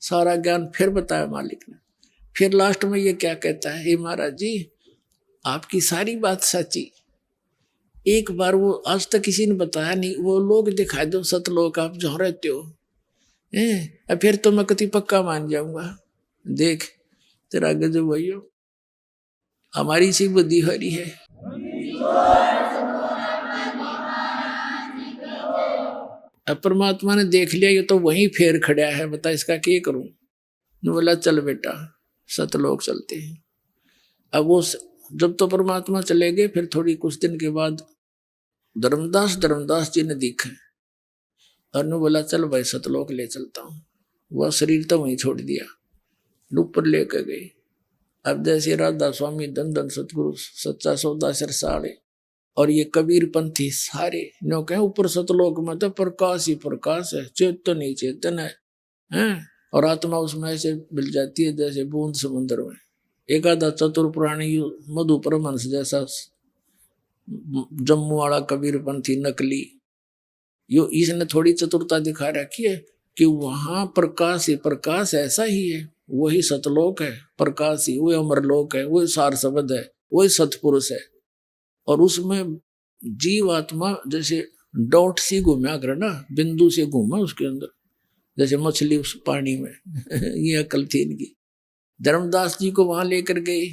सारा ज्ञान फिर बताया मालिक ने। फिर लास्ट में ये क्या कहता है, हे महाराज जी, आपकी सारी बात सच्ची, एक बार वो आज तक किसी ने बताया नहीं, वो लोग दिखाई दो सतलोक आप जहाँ रहते हो, फिर तो मैं कति पक्का मान जाऊंगा। देख तेरा गजब भैया, हमारी सी बुद्धि हो रही है। अब परमात्मा ने देख लिया ये तो वहीं फेर खड़ा है, बता इसका क्या करूं। ने बोला चल बेटा सतलोक चलते हैं। अब वो जब तो परमात्मा चले गए, फिर थोड़ी कुछ दिन के बाद धर्मदास जी ने देखा और ने बोला चल भाई सतलोक ले चलता हूँ। वह शरीर तो वहीं छोड़ दिया, ऊपर लेकर गए। अब जैसे राधा स्वामी धन धन सतगुरु सच्चा सौदा सरसाड़े और ये कबीर पंथी सारे नो कहे ऊपर सतलोक में तो प्रकाश ही प्रकाश है, चेतन ही चेतन है, और आत्मा उसमें ऐसे मिल जाती है जैसे बूंद समुद्र में। एक आधा चतुर प्राणी मधु परमहंस जैसा जम्मू वाला कबीर पंथी नकली, यो इसने थोड़ी चतुरता दिखा रखी है कि वहां प्रकाश ही प्रकाश ऐसा ही है, वही सतलोक है, प्रकाश ही वही अमरलोक है, वही सार शब्द है, वही सतपुरुष है। और उसमें जीव आत्मा जैसे डॉट सी घूमा कर ना, बिंदु से घूमा उसके अंदर, जैसे मछली उस पानी में ये अकल थी इनकी। धर्मदास जी को वहां लेकर गए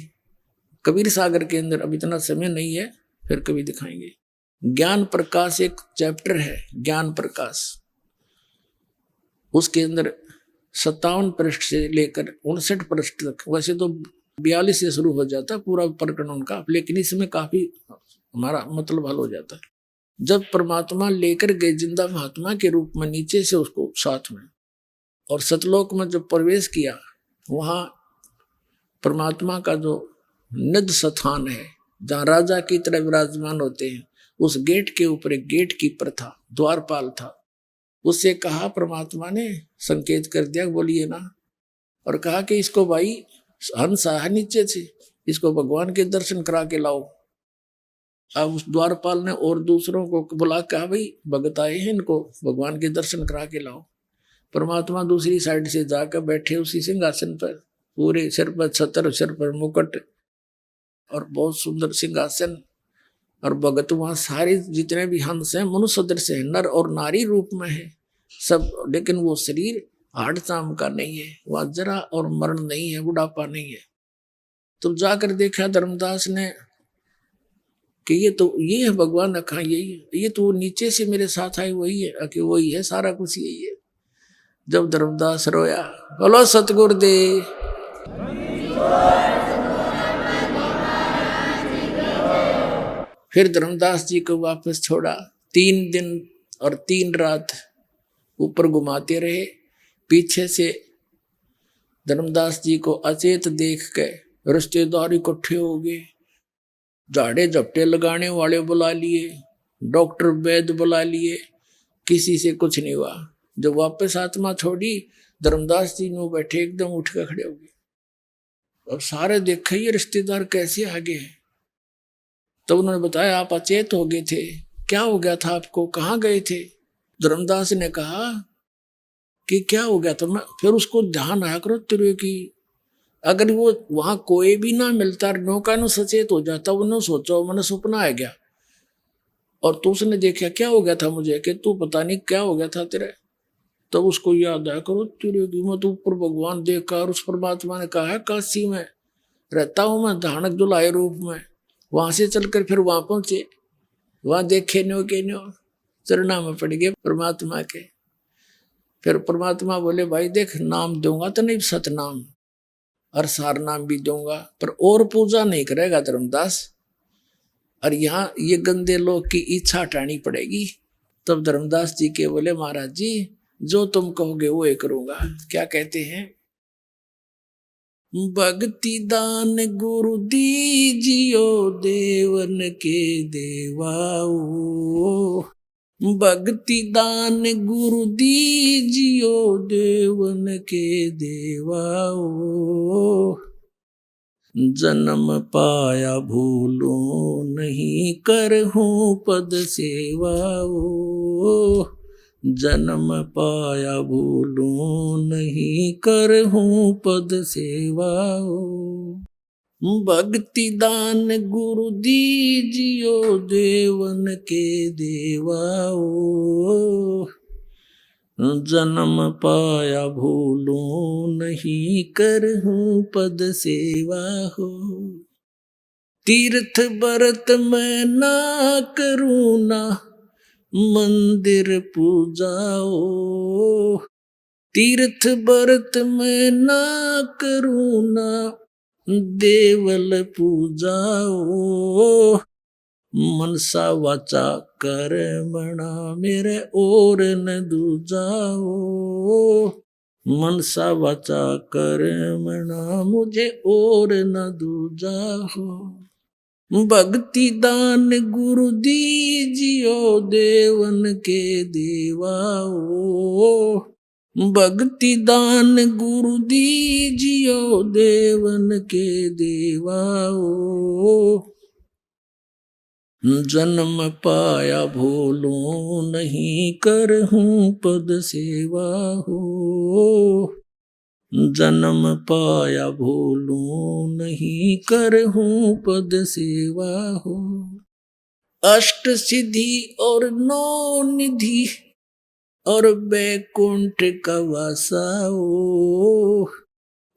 कबीर सागर के अंदर। अब इतना समय नहीं है, फिर कभी दिखाएंगे। ज्ञान प्रकाश एक चैप्टर है, ज्ञान प्रकाश, उसके अंदर 57 पृष्ठ से लेकर 59 पृष्ठ तक, वैसे तो 42 से शुरू हो जाता है पूरा प्रकरण उनका, लेकिन इसमें काफी हमारा मतलब हल हो जाता है। जब परमात्मा लेकर गए जिंदा महात्मा के रूप में नीचे से उसको साथ में, और सतलोक में जब प्रवेश किया, वहां परमात्मा का जो निज स्थान है, जहाँ राजा की तरह विराजमान होते हैं, उस गेट के ऊपर एक गेट कीपर था, द्वारपाल था। उससे कहा, परमात्मा ने संकेत कर दिया, बोलिए ना, और कहा कि इसको भाई हंस है नीचे से, इसको भगवान के दर्शन करा के लाओ। अब उस द्वारपाल ने और दूसरों को बुला, कहा भाई भगत आए हैं, इनको भगवान के दर्शन करा के लाओ। परमात्मा दूसरी साइड से जाकर बैठे उसी सिंहासन पर, पूरे सिर पर छत्र, सिर पर मुकुट और बहुत सुंदर सिंहासन, और भगत वहां सारे जितने भी हंस हैं मनुष्य सदृश है, नर और नारी रूप में है सब, लेकिन वो शरीर हाड़ चाम का नहीं है, वह जरा और मरण नहीं है, बुढ़ापा नहीं है। तो जाकर देखा धर्मदास ने कि ये है भगवान, अखा यही है, ये तो नीचे से मेरे साथ आए वही है, कि वही है, सारा कुछ यही है। जब धर्मदास रोया, बोलो सतगुरुदेव। फिर धर्मदास जी को वापस छोड़ा। 3 दिन और 3 रात ऊपर घुमाते रहे। पीछे से धर्मदास जी को अचेत देख के रिश्तेदार इकट्ठे हो गए, झाड़े झपटे लगाने वाले बुला लिए, डॉक्टर वैद्य बुला लिए, किसी से कुछ नहीं हुआ। जब वापस आत्मा छोड़ी, धर्मदास जी में बैठे एकदम उठ कर खड़े हो गए। अब सारे देखे ये रिश्तेदार कैसे आ गए। तब उन्होंने बताया, आप अचेत हो गए थे, क्या हो गया था आपको, कहाँ गए थे। धर्मदास ने कहा कि क्या हो गया था। मैं फिर उसको ध्यान आया करो तेरे की, अगर वो वहां कोई भी ना मिलता, नौका न सचेत हो जाता, उन्होंने सोचा मैंने सपना आ गया, और तू उसने देखा क्या हो गया था मुझे, कि तू पता नहीं क्या हो गया था तेरे। तब उसको याद आया करो तेरे की, मैं तो ऊपर भगवान देखा, और उस परमात्मा ने कहा है काशी में रहता हूं मैं धानक दुलाए रूप में। वहां से चलकर फिर वहां पहुंचे, वहां देखे न्यो के न्यो चरणा में पड़ गए परमात्मा के। फिर परमात्मा बोले, भाई देख, नाम दूंगा तो नहीं सतनाम, और सार नाम भी दूंगा, पर और पूजा नहीं करेगा धर्मदास, और यहाँ ये गंदे लोग की इच्छा हटानी पड़ेगी। तब धर्मदास जी के बोले, महाराज जी जो तुम कहोगे वो ही करूंगा। क्या कहते हैं, भक्ति दान गुरु दीजियो देवन के देवाओ, भक्ति दान गुरु दीजियो देवन के देवाओ, जन्म पाया भूलो नहीं करहूं पद सेवाओ, जन्म पाया भूलो नहीं करहूं पद सेवाओ, भक्ति दान गुरु दीजियो देवन के देवाओ, जन्म पाया भूलो नहीं करहूं पद सेवा हो, तीर्थ बरत मैं ना करूँ ना मंदिर पूजाओ, तीर्थ बरत मैं ना करूँ ना देवल पूजाओ, मनसा वाचा कर्मणा मेरे और न दूजाओ, मनसा वाचा कर्मणा मुझे और न दूजाओ, भक्ति दान गुरु दीजियो देवन के देवाओ, भक्ति दान गुरु दीजियो देवन के देवाओ, जन्म पाया भूलो नहीं करहूं पद सेवा हो, जन्म पाया भूलो नहीं करहूं पद सेवा हो, अष्ट सिद्धि और 9 निधि और बैकुंठ का वासाओ,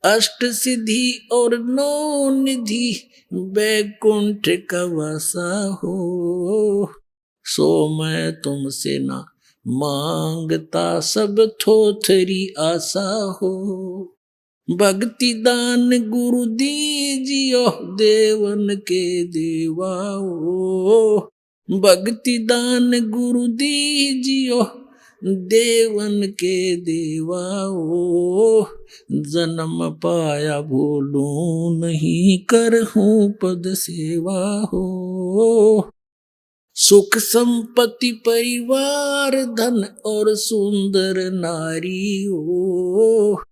अष्ट सिद्धि और 9 निधि बैकुंठ का वासा हो, सो मैं तुमसे ना मांगता सब थोथरी आशा हो, भक्ति दान गुरु दीजियो देवन के देवाओ, भक्ति दान गुरु दीजियो देवन के देवाओ, जन्म पाया भूलो नहीं करहूं पद सेवा हो, सुख संपत्ति परिवार धन और सुंदर नारी हो।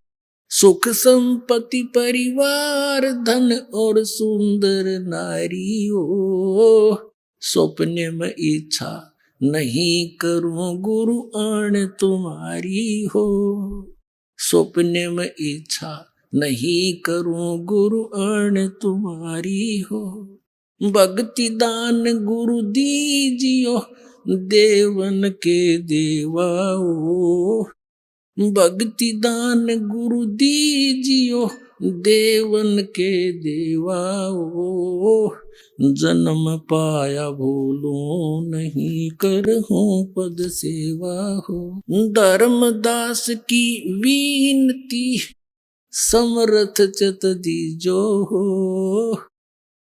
सुख संपत्ति परिवार धन और सुंदर नारी हो। सपने में इच्छा नहीं करूं गुरु आण तुम्हारी हो। सपने में इच्छा नहीं करूं गुरु आण तुम्हारी हो। भक्ति दान गुरु दीजियो देवन के देवाओ। भक्ति दान गुरु दीजियो देवन के देवाओ। जन्म पाया भूलूं नहीं करहूं पद सेवा हो। धर्मदास की विनती समर्थ चत दीजो हो।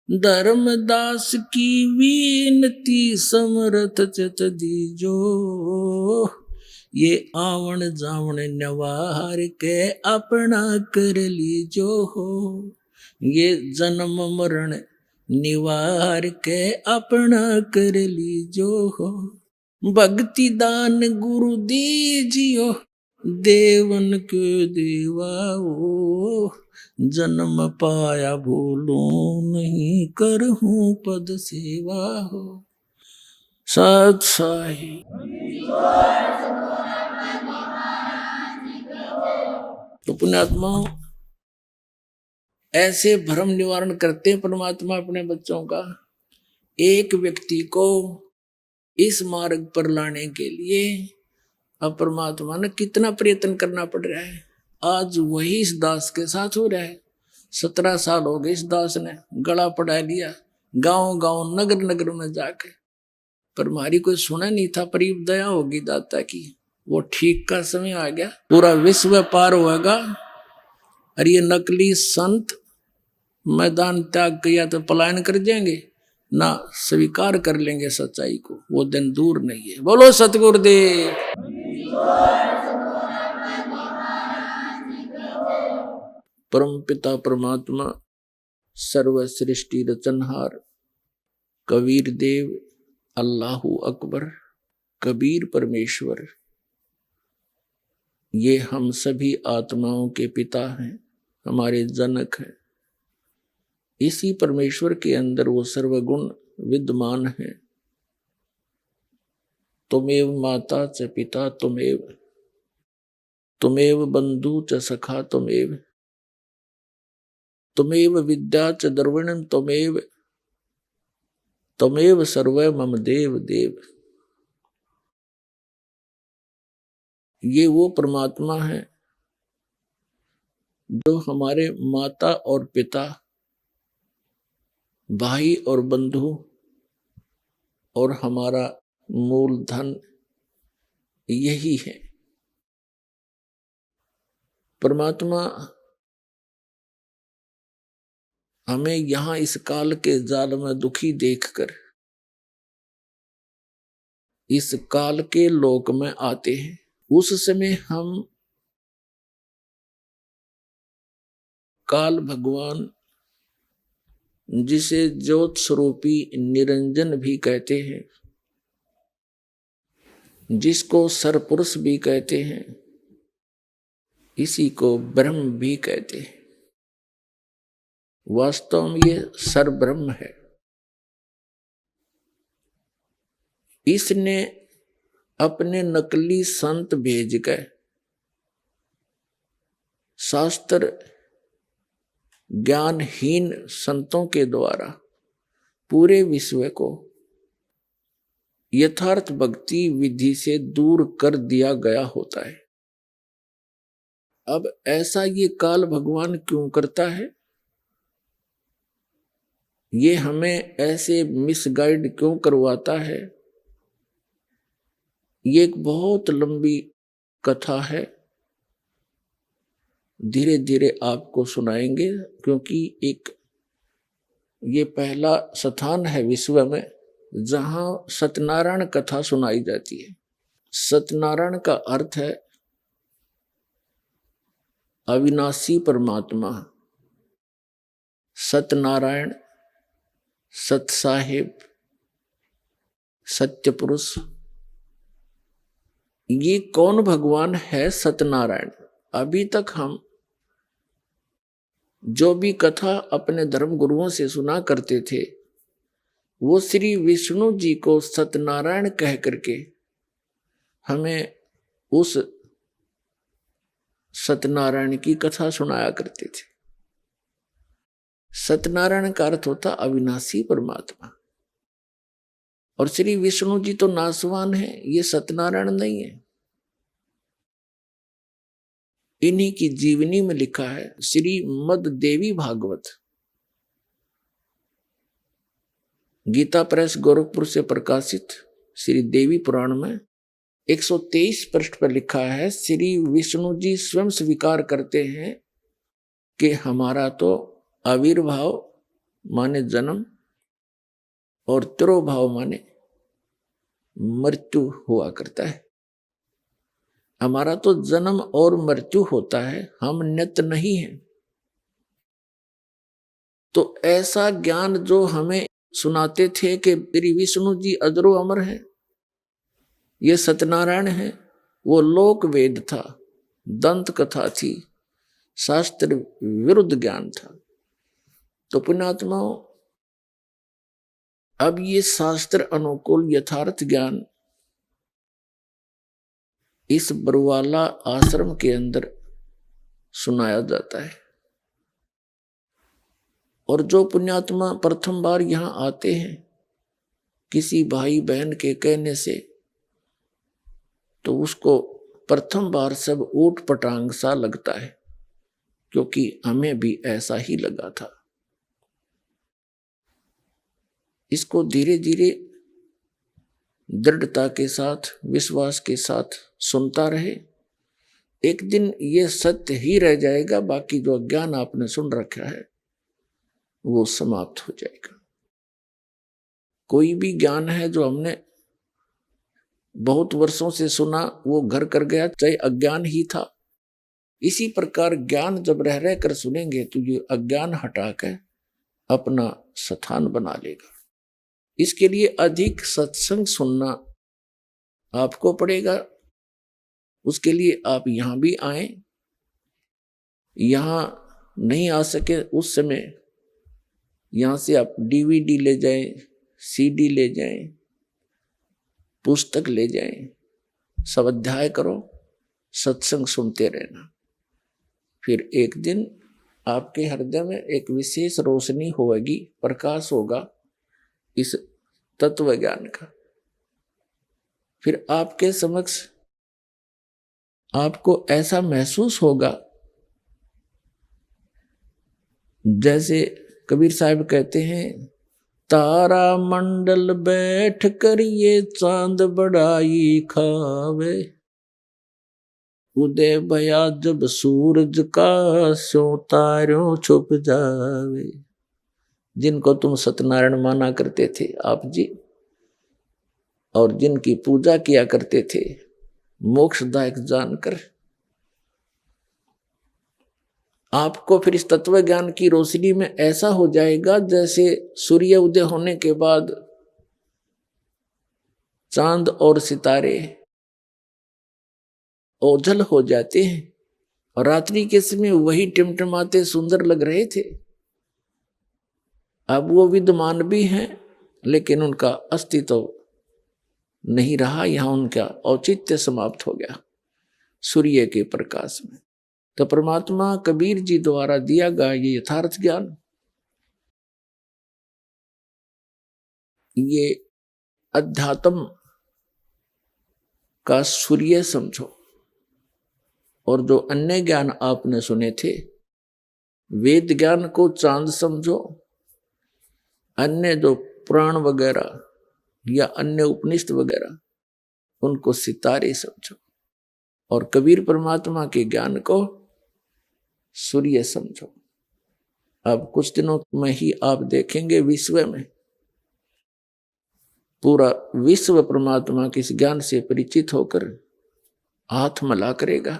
धर्मदास की विनती समर्थ चत दीजो। ये आवण जावण नवार के अपना कर लीजो हो। ये जन्म मरण निवार के अपना कर लीजो हो। भक्ति दान गुरु दीजियो देवन के देवाओ। जन्म पाया भूलूं नहीं करहूं पद सेवा हो। सत साई। तो पुण्यात्मा ऐसे भ्रम निवारण करते हैं परमात्मा अपने बच्चों का। एक व्यक्ति को इस मार्ग पर लाने के लिए अब परमात्मा ने कितना प्रयत्न करना पड़ रहा है। आज वही इस दास के साथ हो रहा है। 17 साल हो गए इस दास ने गला पड़ा लिया गांव गांव नगर नगर में जाके, पर हमारी कोई सुना नहीं था। पर दया होगी दाता की, वो ठीक का समय आ गया, पूरा विश्व पार होगा। और ये नकली संत मैदान त्याग किया तो पलायन कर जाएंगे ना, स्वीकार कर लेंगे सच्चाई को। वो दिन दूर नहीं है। बोलो सतगुरुदेव। परम पिता परमात्मा सर्व सृष्टि रचनहार कबीर देव अल्लाहु अकबर कबीर परमेश्वर, ये हम सभी आत्माओं के पिता हैं, हमारे जनक हैं। इसी परमेश्वर के अंदर वो सर्वगुण विद्यमान है। तुमेव माता च पिता तुमेव, तुमेव बंधु च सखा तुमेव, तुमेव विद्या च द्रविणम तुमेव, तुमेव सर्व मम देव देव। ये वो परमात्मा है जो हमारे माता और पिता, भाई और बंधु और हमारा मूल धन यही है। परमात्मा हमें यहां इस काल के जाल में दुखी देखकर इस काल के लोक में आते हैं। उस समय हम काल भगवान, जिसे ज्योत स्वरूपी निरंजन भी कहते हैं, जिसको सरपुरुष भी कहते हैं, इसी को ब्रह्म भी कहते हैं। वास्तव में ये सरब्रह्म है। इसने अपने नकली संत भेज कर शास्त्र ज्ञानहीन संतों के द्वारा पूरे विश्व को यथार्थ भक्ति विधि से दूर कर दिया गया होता है। अब ऐसा ये काल भगवान क्यों करता है? ये हमें ऐसे मिसगाइड क्यों करवाता है? ये एक बहुत लंबी कथा है, धीरे धीरे आपको सुनाएंगे, क्योंकि एक ये पहला स्थान है विश्व में जहां सत्यनारायण कथा सुनाई जाती है। सत्यनारायण का अर्थ है अविनाशी परमात्मा। सत्यनारायण, सत साहिब, सत्य पुरुष, ये कौन भगवान है? सत्यनारायण। अभी तक हम जो भी कथा अपने धर्म गुरुओं से सुना करते थे वो श्री विष्णु जी को सत्यनारायण कह करके हमें उस सत्यनारायण की कथा सुनाया करते थे। सत्यनारायण का अर्थ होता अविनाशी परमात्मा, और श्री विष्णु जी तो नासवान है, ये सत्यनारायण नहीं है। इन्हीं की जीवनी में लिखा है, श्रीमद् देवी भागवत, गीता प्रेस गोरखपुर से प्रकाशित श्री देवी पुराण में 123 पृष्ठ पर लिखा है, श्री विष्णु जी स्वयं स्वीकार करते हैं कि हमारा तो आविर्भाव माने जन्म और तिरोभाव माने मृत्यु हुआ करता है। हमारा तो जन्म और मृत्यु होता है, हम नित्य नहीं हैं। तो ऐसा ज्ञान जो हमें सुनाते थे कि श्री विष्णु जी अजरो अमर हैं, ये सत्यनारायण है, वो लोक वेद था, दंत कथा थी, शास्त्र विरुद्ध ज्ञान था। तो पुण्यात्माओं, अब ये शास्त्र अनुकूल यथार्थ ज्ञान इस बरवाला आश्रम के अंदर सुनाया जाता है। और जो पुण्यात्मा प्रथम बार यहाँ आते हैं किसी भाई बहन के कहने से, तो उसको प्रथम बार सब ऊट पटांग सा लगता है, क्योंकि हमें भी ऐसा ही लगा था। इसको धीरे धीरे दृढ़ता के साथ, विश्वास के साथ सुनता रहे, एक दिन ये सत्य ही रह जाएगा, बाकी जो ज्ञान आपने सुन रखा है वो समाप्त हो जाएगा। कोई भी ज्ञान है जो हमने बहुत वर्षों से सुना, वो घर कर गया, चाहे अज्ञान ही था। इसी प्रकार ज्ञान जब रह रह कर सुनेंगे तो ये अज्ञान हटाकर अपना स्थान बना लेगा। इसके लिए अधिक सत्संग सुनना आपको पड़ेगा। उसके लिए आप यहाँ भी आए, यहाँ नहीं आ सके उस समय यहाँ से आप DVD ले जाएं, CD ले जाएं, पुस्तक ले जाएं, स्वाध्याय करो, सत्संग सुनते रहना। फिर एक दिन आपके हृदय में एक विशेष रोशनी होगी, प्रकाश होगा इस तत्व ज्ञान का। फिर आपके समक्ष आपको ऐसा महसूस होगा जैसे कबीर साहब कहते हैं, तारा मंडल बैठ कर ये चांद बड़ाई खावे, उदय भया जब सूरज का स्यों तारों छुप जावे। जिनको तुम सत्यनारायण माना करते थे आप जी, और जिनकी पूजा किया करते थे मोक्षदायक जानकर, आपको फिर इस तत्व ज्ञान की रोशनी में ऐसा हो जाएगा जैसे सूर्य उदय होने के बाद चांद और सितारे ओझल हो जाते हैं, और रात्रि के समय वही टिमटिमाते सुंदर लग रहे थे। अब वो विद्यमान भी हैं, लेकिन उनका अस्तित्व नहीं रहा, यहाँ उनका औचित्य समाप्त हो गया सूर्य के प्रकाश में। तो परमात्मा कबीर जी द्वारा दिया गया ये यथार्थ ज्ञान, ये अध्यात्म का सूर्य समझो, और जो अन्य ज्ञान आपने सुने थे, वेद ज्ञान को चांद समझो, अन्य जो पुराण वगैरह या अन्य उपनिषद वगैरह उनको सितारे समझो, और कबीर परमात्मा के ज्ञान को सूर्य समझो। अब कुछ दिनों में ही आप देखेंगे विश्व में पूरा विश्व परमात्मा के इस ज्ञान से परिचित होकर हाथ मला करेगा,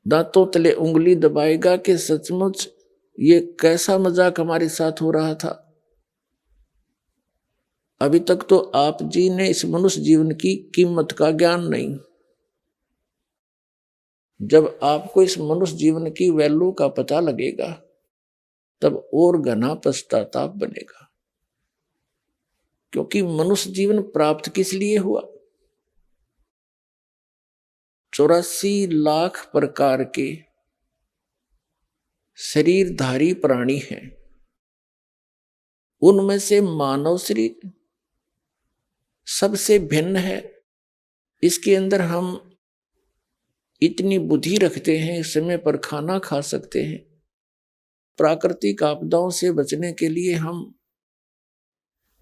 दांतों तले उंगली दबाएगा कि सचमुच ये कैसा मजाक हमारे साथ हो रहा था। अभी तक तो आप जी ने इस मनुष्य जीवन की कीमत का ज्ञान नहीं। जब आपको इस मनुष्य जीवन की वैल्यू का पता लगेगा तब और घना पश्चाताप बनेगा। क्योंकि मनुष्य जीवन प्राप्त किस लिए हुआ? 84 लाख प्रकार के शरीरधारी प्राणी हैं। उनमें से मानव शरीर सबसे भिन्न है। इसके अंदर हम इतनी बुद्धि रखते हैं, समय पर खाना खा सकते हैं। प्राकृतिक आपदाओं से बचने के लिए हम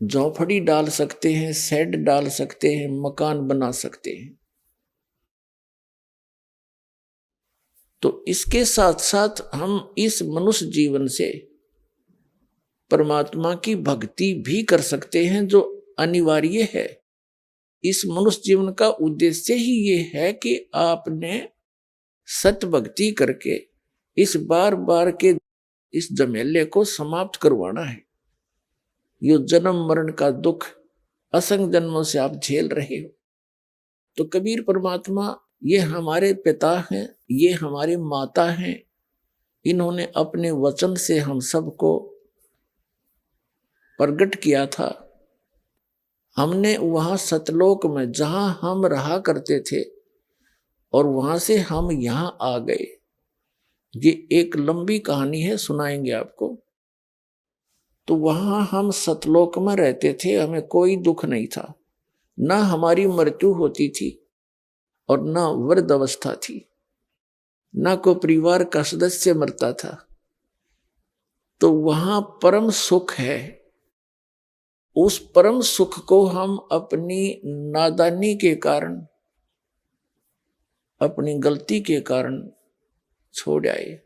झोंपड़ी डाल सकते हैं, शेड डाल सकते हैं, मकान बना सकते हैं। तो इसके साथ साथ हम इस मनुष्य जीवन से परमात्मा की भक्ति भी कर सकते हैं, जो अनिवार्य है। इस मनुष्य जीवन का उद्देश्य ही ये है कि आपने सत्य भक्ति करके इस बार बार के इस झमेले को समाप्त करवाना है। यो जन्म मरण का दुख असंख्य जन्मों से आप झेल रहे हो। तो कबीर परमात्मा ये हमारे पिता हैं, ये हमारे माता हैं। इन्होंने अपने वचन से हम सबको प्रकट किया था। हमने वहां सतलोक में जहां हम रहा करते थे और वहां से हम यहां आ गए। ये एक लंबी कहानी है, सुनाएंगे आपको। तो वहां हम सतलोक में रहते थे, हमें कोई दुख नहीं था, ना हमारी मृत्यु होती थी और ना वृद्ध अवस्था थी, ना कोई परिवार का सदस्य मरता था। तो वहां परम सुख है। उस परम सुख को हम अपनी नादानी के कारण, अपनी गलती के कारण छोड़ आए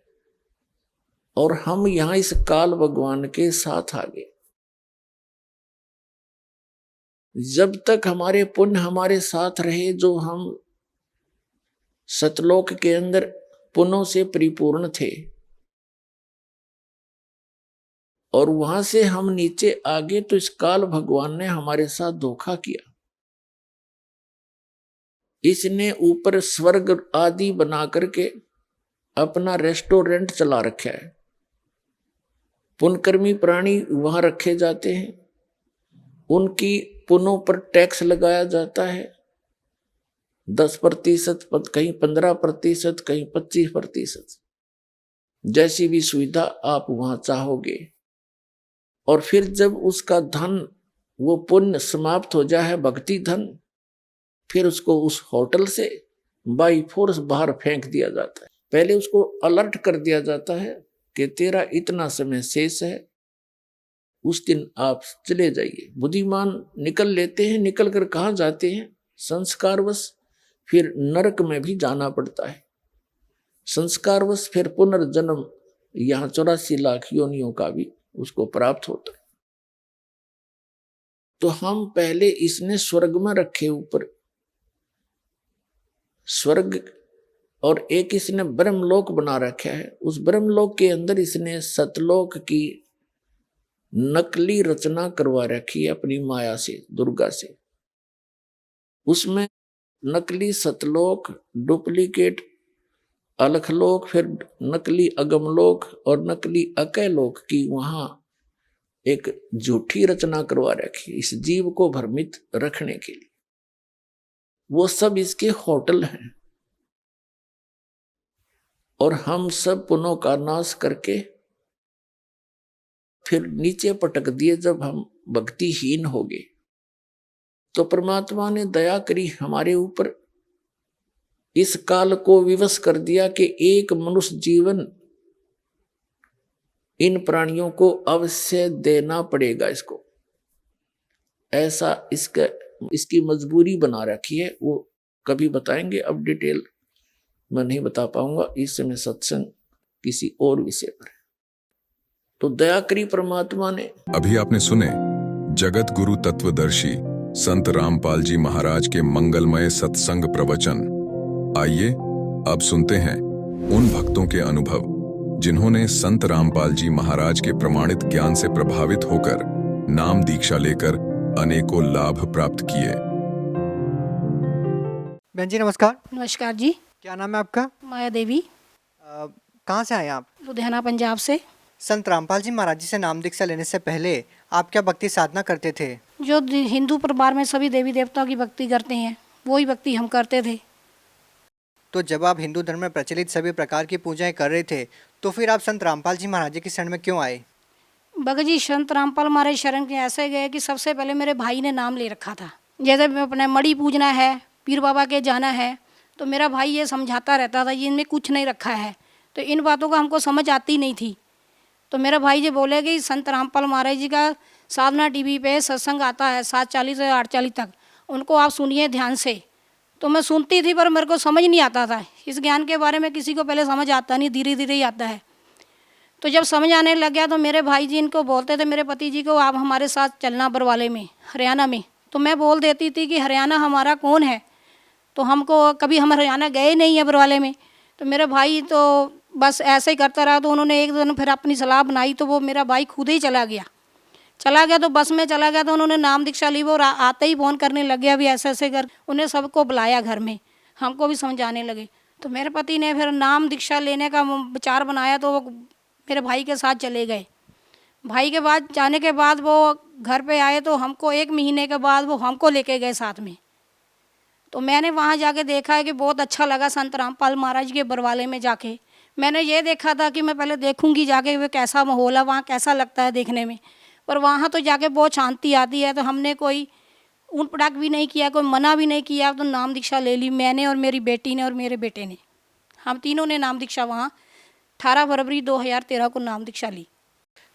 और हम यहां इस काल भगवान के साथ आ गए। जब तक हमारे पुण्य हमारे साथ रहे, जो हम सतलोक के अंदर पुण्यों से परिपूर्ण थे, और वहां से हम नीचे आ गए, तो इस काल भगवान ने हमारे साथ धोखा किया। इसने ऊपर स्वर्ग आदि बना करके अपना रेस्टोरेंट चला रखा है। पुण्यकर्मी प्राणी वहां रखे जाते हैं, उनकी पुण्यों पर टैक्स लगाया जाता है 10%, कहीं 15%, कहीं 25%, जैसी भी सुविधा आप वहां चाहोगे। और फिर जब उसका धन, वो पुण्य समाप्त हो जाए, भक्ति धन, फिर उसको उस होटल से बाई फोर्स बाहर फेंक दिया जाता है। पहले उसको अलर्ट कर दिया जाता है कि तेरा इतना समय शेष है, उस दिन आप चले जाइए। बुद्धिमान निकल लेते हैं। निकल कर कहाँ जाते हैं? संस्कारवश फिर नरक में भी जाना पड़ता है। संस्कारवश फिर पुनर्जन्म यहाँ 84 लाख योनियों का भी उसको प्राप्त होता है। तो हम पहले इसने स्वर्ग में रखे ऊपर स्वर्ग, और एक इसने ब्रह्मलोक बना रखा है। उस ब्रह्मलोक के अंदर इसने सतलोक की नकली रचना करवा रखी है अपनी माया से, दुर्गा से। उसमें नकली सतलोक, डुप्लीकेट अलखलोक, फिर नकली अगमलोक और नकली अकयलोक की वहां एक झूठी रचना करवा रखी इस जीव को भ्रमित रखने के लिए। वो सब इसके होटल हैं। और हम सब पुण्यों का नाश करके फिर नीचे पटक दिए जब हम भक्तिहीन हो गए। तो परमात्मा ने दया करी हमारे ऊपर, इस काल को विवश कर दिया कि एक मनुष्य जीवन इन प्राणियों को अवश्य देना पड़ेगा इसको। ऐसा इसकी मजबूरी बना रखी है। वो कभी बताएंगे, अब डिटेल मैं नहीं बता पाऊंगा, इस समय सत्संग किसी और विषय पर है। तो दया करी परमात्मा ने। अभी आपने सुने जगत गुरु तत्वदर्शी संत रामपाल जी महाराज के मंगलमय सत्संग प्रवचन। आइए अब सुनते हैं उन भक्तों के अनुभव जिन्होंने संत रामपाल जी महाराज के प्रमाणित ज्ञान से प्रभावित होकर नाम दीक्षा लेकर अनेकों लाभ प्राप्त किए। बहन जी नमस्कार। नमस्कार जी। क्या नाम है आपका? माया देवी। कहाँ से आए आप? लुधियाना पंजाब से। संत रामपाल जी महाराज जी से नाम दीक्षा लेने से पहले आप क्या भक्ति साधना करते थे? जो हिंदू परिवार में सभी देवी देवताओं की भक्ति करते हैं वही भक्ति हम करते थे। तो जब आप हिंदू धर्म में प्रचलित सभी प्रकार की पूजाएं कर रहे थे तो फिर आप संत रामपाल जी महाराज जी की शरण में क्यों आए? भगत जी संत रामपाल महाराज शरण के ऐसे गए कि सबसे पहले मेरे भाई ने नाम ले रखा था। जैसे अपने मड़ी पूजना है, पीर बाबा के जाना है, तो मेरा भाई ये समझाता रहता था ये इनमें कुछ नहीं रखा है। तो इन बातों का हमको समझ आती नहीं थी। तो मेरा भाई जी बोले कि संत रामपाल महाराज जी का साधना टीवी पे सत्संग आता है 7:40 से 8:40 तक, उनको आप सुनिए ध्यान से। तो मैं सुनती थी पर मेरे को समझ नहीं आता था। इस ज्ञान के बारे में किसी को पहले समझ आता नहीं, धीरे धीरे ही आता है। तो जब समझ आने लग गया तो मेरे भाई जी इनको बोलते थे, मेरे पति जी को, आप हमारे साथ चलना बरवाले में, हरियाणा में। तो मैं बोल देती थी कि हरियाणा हमारा कौन है, तो हमको कभी हम हरियाणा गए नहीं है बरवाले में। तो मेरे भाई तो बस ऐसे ही करता रहा। तो उन्होंने एक दिन फिर अपनी सलाह बनाई तो वो मेरा भाई खुद ही चला गया तो बस में चला गया। तो उन्होंने नाम दीक्षा ली। वो आते ही फ़ोन करने लग गया, अभी ऐसे ऐसे कर। उन्हें सबको बुलाया घर में, हमको भी समझाने लगे। तो मेरे पति ने फिर नाम दीक्षा लेने का विचार बनाया तो वो मेरे भाई के साथ चले गए। भाई के बाद जाने के बाद वो घर पे आए तो हमको 1 महीने के बाद वो हमको लेके गए साथ में। तो मैंने वहाँ जाके देखा है कि बहुत अच्छा लगा संत रामपाल महाराज के बरवाले में जाके। मैंने ये देखा था कि मैं पहले देखूंगी जाके वे कैसा माहौल है, वहाँ कैसा लगता है देखने में, पर वहाँ तो जाके बहुत शांति आती है। तो हमने कोई ऊन पटाक भी नहीं किया, कोई मना भी नहीं किया। तो नाम दीक्षा ले ली मैंने और मेरी बेटी ने और मेरे बेटे ने। हम तीनों ने नाम दीक्षा वहाँ 18 फरवरी 2013 को नाम दीक्षा ली।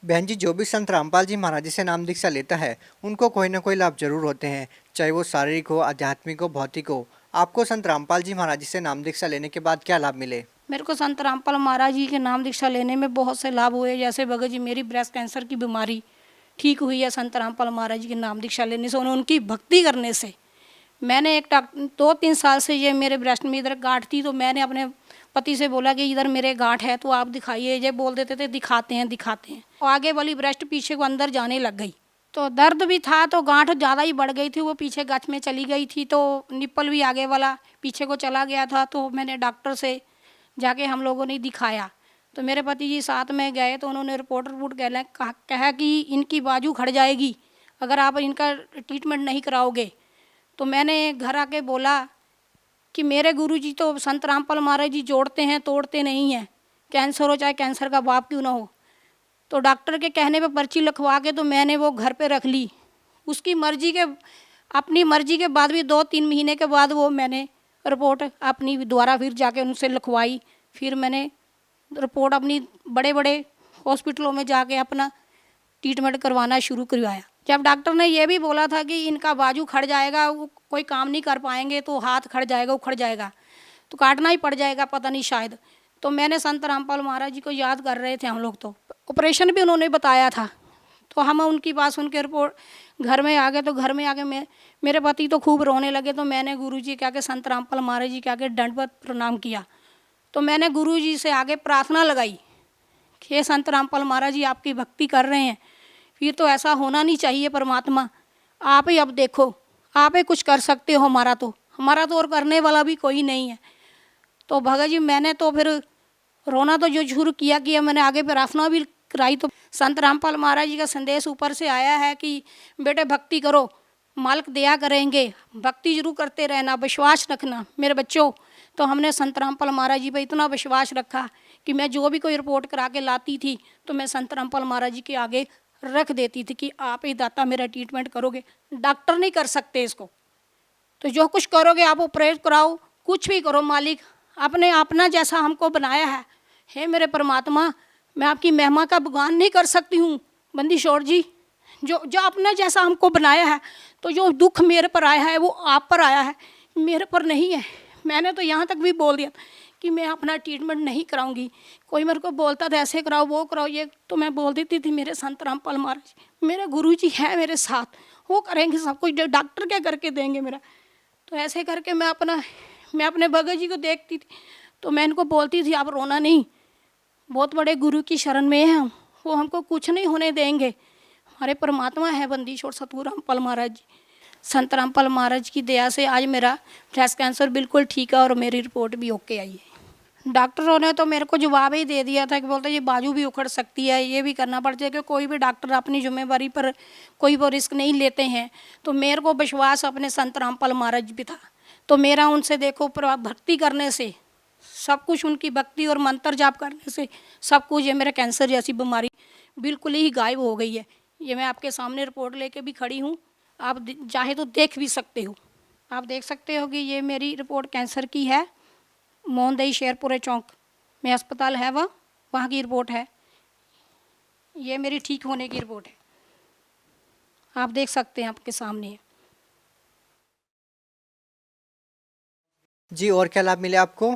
बहन जी जो भी संत रामपाल जी महाराज जी से नाम दीक्षा लेता है उनको कोई ना कोई लाभ जरूर होते हैं, चाहे वो शारीरिक हो, आध्यात्मिक हो, भौतिक हो। आपको संत रामपाल जी महाराज जी से नाम दीक्षा लेने के बाद क्या लाभ मिले? मेरे को संत रामपाल महाराज जी के नाम दीक्षा लेने में बहुत से लाभ हुए। जैसे भगत जी मेरी ब्रेस्ट कैंसर की बीमारी ठीक हुई है संत रामपाल महाराज जी के नाम दीक्षा लेने से, उनकी भक्ति करने से। मैंने 2-3 साल से ये मेरे ब्रेस्ट में इधर गांठ थी, तो मैंने अपने पति से बोला कि इधर मेरे गांठ है तो आप दिखाइए। ये बोल देते थे दिखाते हैं। और आगे वाली ब्रेस्ट पीछे को अंदर जाने लग गई, तो दर्द भी था, तो गांठ ज़्यादा ही बढ़ गई थी। वो पीछे गच में चली गई थी, तो निप्पल भी आगे वाला पीछे को चला गया था। तो मैंने डॉक्टर से जाके हम लोगों ने दिखाया। तो मेरे पति जी साथ में गए तो उन्होंने रिपोर्ट कहा कि इनकी बाजू खड़ जाएगी अगर आप इनका ट्रीटमेंट नहीं कराओगे। तो मैंने घर आके बोला कि मेरे गुरुजी तो संत रामपाल महाराज जी जोड़ते हैं, तोड़ते नहीं हैं, कैंसर हो चाहे कैंसर का बाप क्यों ना हो। तो डॉक्टर के कहने पे पर्ची लिखवा के तो मैंने वो घर पे रख ली। उसकी मर्जी के, अपनी मर्जी के बाद भी 2-3 महीने के बाद वो मैंने रिपोर्ट अपनी दोबारा फिर जाके उनसे लिखवाई। फिर मैंने रिपोर्ट अपनी बड़े बड़े हॉस्पिटलों में जाके अपना ट्रीटमेंट करवाना शुरू करवाया। जब डॉक्टर ने ये भी बोला था कि इनका बाजू खड़ जाएगा, वो कोई काम नहीं कर पाएंगे, तो हाथ खड़ जाएगा, उखड़ जाएगा, तो काटना ही पड़ जाएगा, पता नहीं शायद। तो मैंने संत रामपाल महाराज जी को याद कर रहे थे हम लोग। तो ऑपरेशन भी उन्होंने बताया था। तो हम उनकी बात सुन के रिपोर्ट घर में आ गए। तो घर में आके मेरे पति तो खूब रोने लगे। तो मैंने गुरुजी के आके संत रामपाल महाराज जी के आके दंडवत प्रणाम किया। तो मैंने गुरुजी से आगे प्रार्थना लगाई कि हे संत रामपाल महाराज जी आपकी भक्ति कर रहे हैं, फिर तो ऐसा होना नहीं चाहिए। परमात्मा आप ही अब देखो, आप ही कुछ कर सकते हो, हमारा तो और करने वाला भी कोई नहीं है। तो भगत जी मैंने तो फिर रोना तो जो शुरू किया मैंने आगे प्रार्थना भी कराई। तो संत रामपाल महाराज जी का संदेश ऊपर से आया है कि बेटे भक्ति करो, मालिक दया करेंगे, भक्ति जरूर करते रहना, विश्वास रखना मेरे बच्चों। तो हमने संत रामपाल महाराज जी पे इतना विश्वास रखा कि मैं जो भी कोई रिपोर्ट करा के लाती थी तो मैं संत रामपाल महाराज जी के आगे रख देती थी कि आप ही दाता मेरा ट्रीटमेंट करोगे, डॉक्टर नहीं कर सकते इसको, तो जो कुछ करोगे आप ऑपरेट कराओ, कुछ भी करो, मालिक आपने अपना जैसा हमको बनाया है। हे मेरे परमात्मा, मैं आपकी महिमा का बगान नहीं कर सकती हूँ बंदीशोर जी, जो अपना जैसा हमको बनाया है। तो जो दुख मेरे पर आया है वो आप पर आया है, मेरे पर नहीं है। मैंने तो यहाँ तक भी बोल दिया कि मैं अपना ट्रीटमेंट नहीं कराऊंगी। कोई मेरे को बोलता था ऐसे कराओ वो कराओ ये, तो मैं बोल देती थी मेरे संत रामपाल महाराज मेरे गुरु जी हैं मेरे साथ, वो करेंगे सब कुछ, डॉक्टर क्या करके देंगे मेरा। तो ऐसे करके मैं अपने भगत जी को देखती थी। तो मैं इनको बोलती थी आप रोना नहीं, बहुत बड़े गुरु की शरण में हैं हम, वो हमको कुछ नहीं होने देंगे, हमारे परमात्मा है बंदीछोड़ सतगुरु रामपाल महाराज जी। संत रामपाल महाराज की दया से आज मेरा ब्रेस्ट कैंसर बिल्कुल ठीक है और मेरी रिपोर्ट भी ओके आई है। डॉक्टरों ने तो मेरे को जवाब ही दे दिया था कि बोलते ये बाजू भी उखड़ सकती है, ये भी करना पड़ता है, कि कोई भी डॉक्टर अपनी जिम्मेवारी पर कोई वो रिस्क नहीं लेते हैं। तो मेरे को विश्वास अपने संत रामपाल महाराज भी था, तो मेरा उनसे देखो भक्ति करने से सब कुछ, उनकी भक्ति और मंत्र जाप करने से सब कुछ, ये मेरा कैंसर जैसी बीमारी बिल्कुल ही गायब हो गई है। ये मैं आपके सामने रिपोर्ट लेके भी खड़ी हूँ, आप चाहे तो देख भी सकते हो। आप देख सकते हो कि ये मेरी रिपोर्ट कैंसर की है। मोहनदई शेरपुरे चौक में अस्पताल है, वहाँ की रिपोर्ट है। ये मेरी ठीक होने की रिपोर्ट है, आप देख सकते हैं आपके सामने है। जी, और क्या लाभ मिले आपको?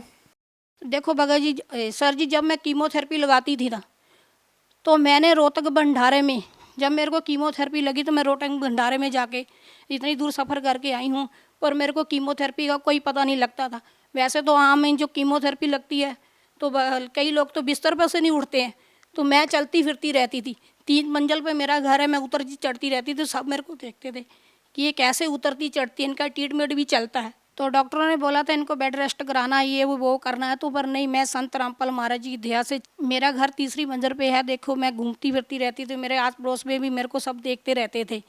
देखो भगत जी, सर जी, जब मैं कीमोथेरेपी लगाती थी ना, तो मैंने रोहतक भंडारे में, जब मेरे को कीमोथेरेपी लगी तो मैं रोहतक भंडारे में जाके इतनी दूर सफ़र करके आई हूँ, पर मेरे को कीमोथेरेपी का कोई पता नहीं लगता था। वैसे तो आम में जो कीमोथेरेपी लगती है तो कई लोग तो बिस्तर पर से नहीं उठते हैं, तो मैं चलती फिरती रहती थी। 3 मंजिल पे मेरा घर है, मैं उतरती चढ़ती रहती थी। सब मेरे को देखते थे कि ये कैसे उतरती चढ़ती है, इनका ट्रीटमेंट भी चलता है। तो डॉक्टरों ने बोला था इनको बेड रेस्ट कराना, ये वो करना है, तो पर नहीं, मैं संत रामपाल महाराज जी की दया से, मेरा घर 3री मंजिल पे है। देखो मैं घूमती फिरती रहती थी, मेरे आस पड़ोस में भी मेरे को सब देखते रहते थे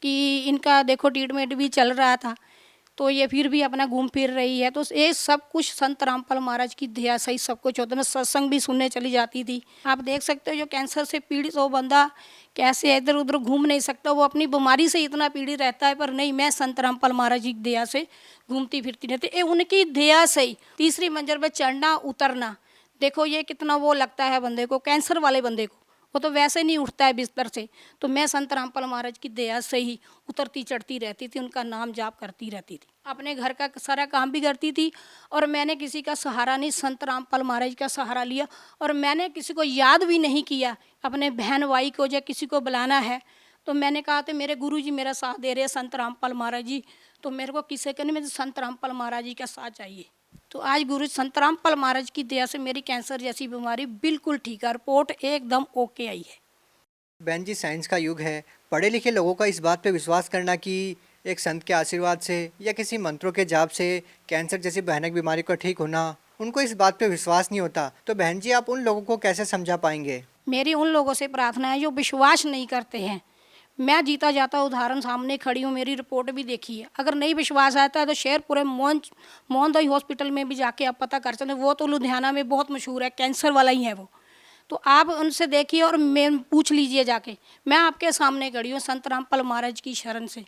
कि इनका देखो ट्रीटमेंट भी चल रहा था, तो ये फिर भी अपना घूम फिर रही है। तो ये सब कुछ संत रामपाल महाराज की दया से ही सब कुछ होता है। मैं सत्संग भी सुनने चली जाती थी। आप देख सकते हो जो कैंसर से पीड़ित हो बंदा कैसे इधर उधर घूम नहीं सकता, वो अपनी बीमारी से इतना पीड़ित रहता है, पर नहीं, मैं संत रामपाल महाराज जी की दया से घूमती फिरती रहती। ये उनकी दया से ही 3री मंजिल पर चढ़ना उतरना, देखो ये कितना वो लगता है बंदे को, कैंसर वाले बंदे को, वो तो वैसे नहीं उठता है बिस्तर से। तो मैं संत रामपाल महाराज की दया से ही उतरती चढ़ती रहती थी, उनका नाम जाप करती रहती थी, अपने घर का सारा काम भी करती थी। और मैंने किसी का सहारा नहीं, संत रामपाल महाराज का सहारा लिया। और मैंने किसी को याद भी नहीं किया, अपने बहन भाई को या किसी को बुलाना है तो मैंने कहा था मेरे गुरु जी मेरा साथ दे रहे हैं संत रामपाल महाराज जी, तो मेरे को किसी का नहीं, मुझे संत रामपाल महाराज जी का साथ चाहिए। तो आज गुरु संत रामपाल महाराज की दया से मेरी कैंसर जैसी बीमारी बिल्कुल ठीक है, रिपोर्ट एकदम ओके आई है। बहन जी, साइंस का युग है, पढ़े लिखे लोगों का इस बात पे विश्वास करना कि एक संत के आशीर्वाद से या किसी मंत्रों के जाप से कैंसर जैसी भयानक बीमारी का ठीक होना, उनको इस बात पे विश्वास नहीं होता। तो बहन जी, आप उन लोगों को कैसे समझा पाएंगे? मेरी उन लोगों से प्रार्थना है जो विश्वास नहीं करते हैं। मैं जीता जाता उदाहरण सामने खड़ी हूँ, मेरी रिपोर्ट भी देखी है। अगर नहीं विश्वास आता है तो शेरपुरे मोहनदई हॉस्पिटल में भी जाके आप पता कर सकते हैं, वो तो लुधियाना में बहुत मशहूर है, कैंसर वाला ही है वो। तो आप उनसे देखिए और मैं पूछ लीजिए जाके। मैं आपके सामने खड़ी हूँ संत रामपाल महाराज की शरण से।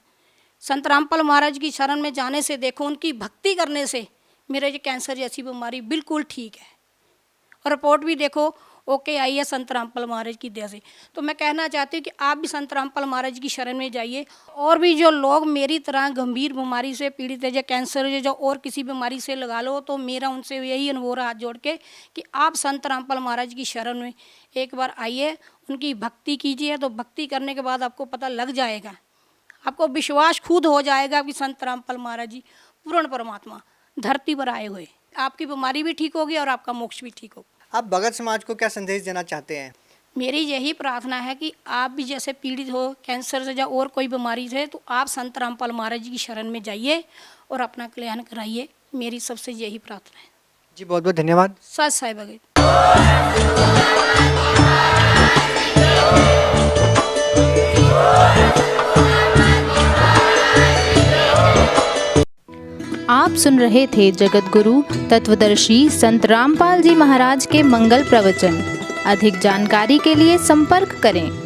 संत रामपाल महाराज की शरण में जाने से देखो, उनकी भक्ति करने से मेरे ये कैंसर जैसी बीमारी बिल्कुल ठीक है, और रिपोर्ट भी देखो ओके आई है संत रामपाल महाराज की दया से। तो मैं कहना चाहती हूँ कि आप भी संत रामपाल महाराज की शरण में जाइए। और भी जो लोग मेरी तरह गंभीर बीमारी से पीड़ित है, या कैंसर या जो और किसी बीमारी से लगा लो, तो मेरा उनसे यही अनुभव हाथ जोड़ के कि आप संत रामपाल महाराज की शरण में एक बार आइए, उनकी भक्ति कीजिए। तो भक्ति करने के बाद आपको पता लग जाएगा, आपको विश्वास खुद हो जाएगा कि संत रामपाल महाराज जी पूर्ण परमात्मा धरती पर आए हुए, आपकी बीमारी भी ठीक होगी और आपका मोक्ष भी ठीक होगा। आप भगत समाज को क्या संदेश देना चाहते हैं? मेरी यही प्रार्थना है कि आप भी जैसे पीड़ित हो कैंसर से या और कोई बीमारी से, तो आप संत रामपाल महाराज जी की शरण में जाइए और अपना कल्याण कराइए। मेरी सबसे यही प्रार्थना है जी। बहुत बहुत धन्यवाद। सत साई भगत। आप सुन रहे थे जगत गुरु तत्वदर्शी संत रामपाल जी महाराज के मंगल प्रवचन। अधिक जानकारी के लिए संपर्क करें।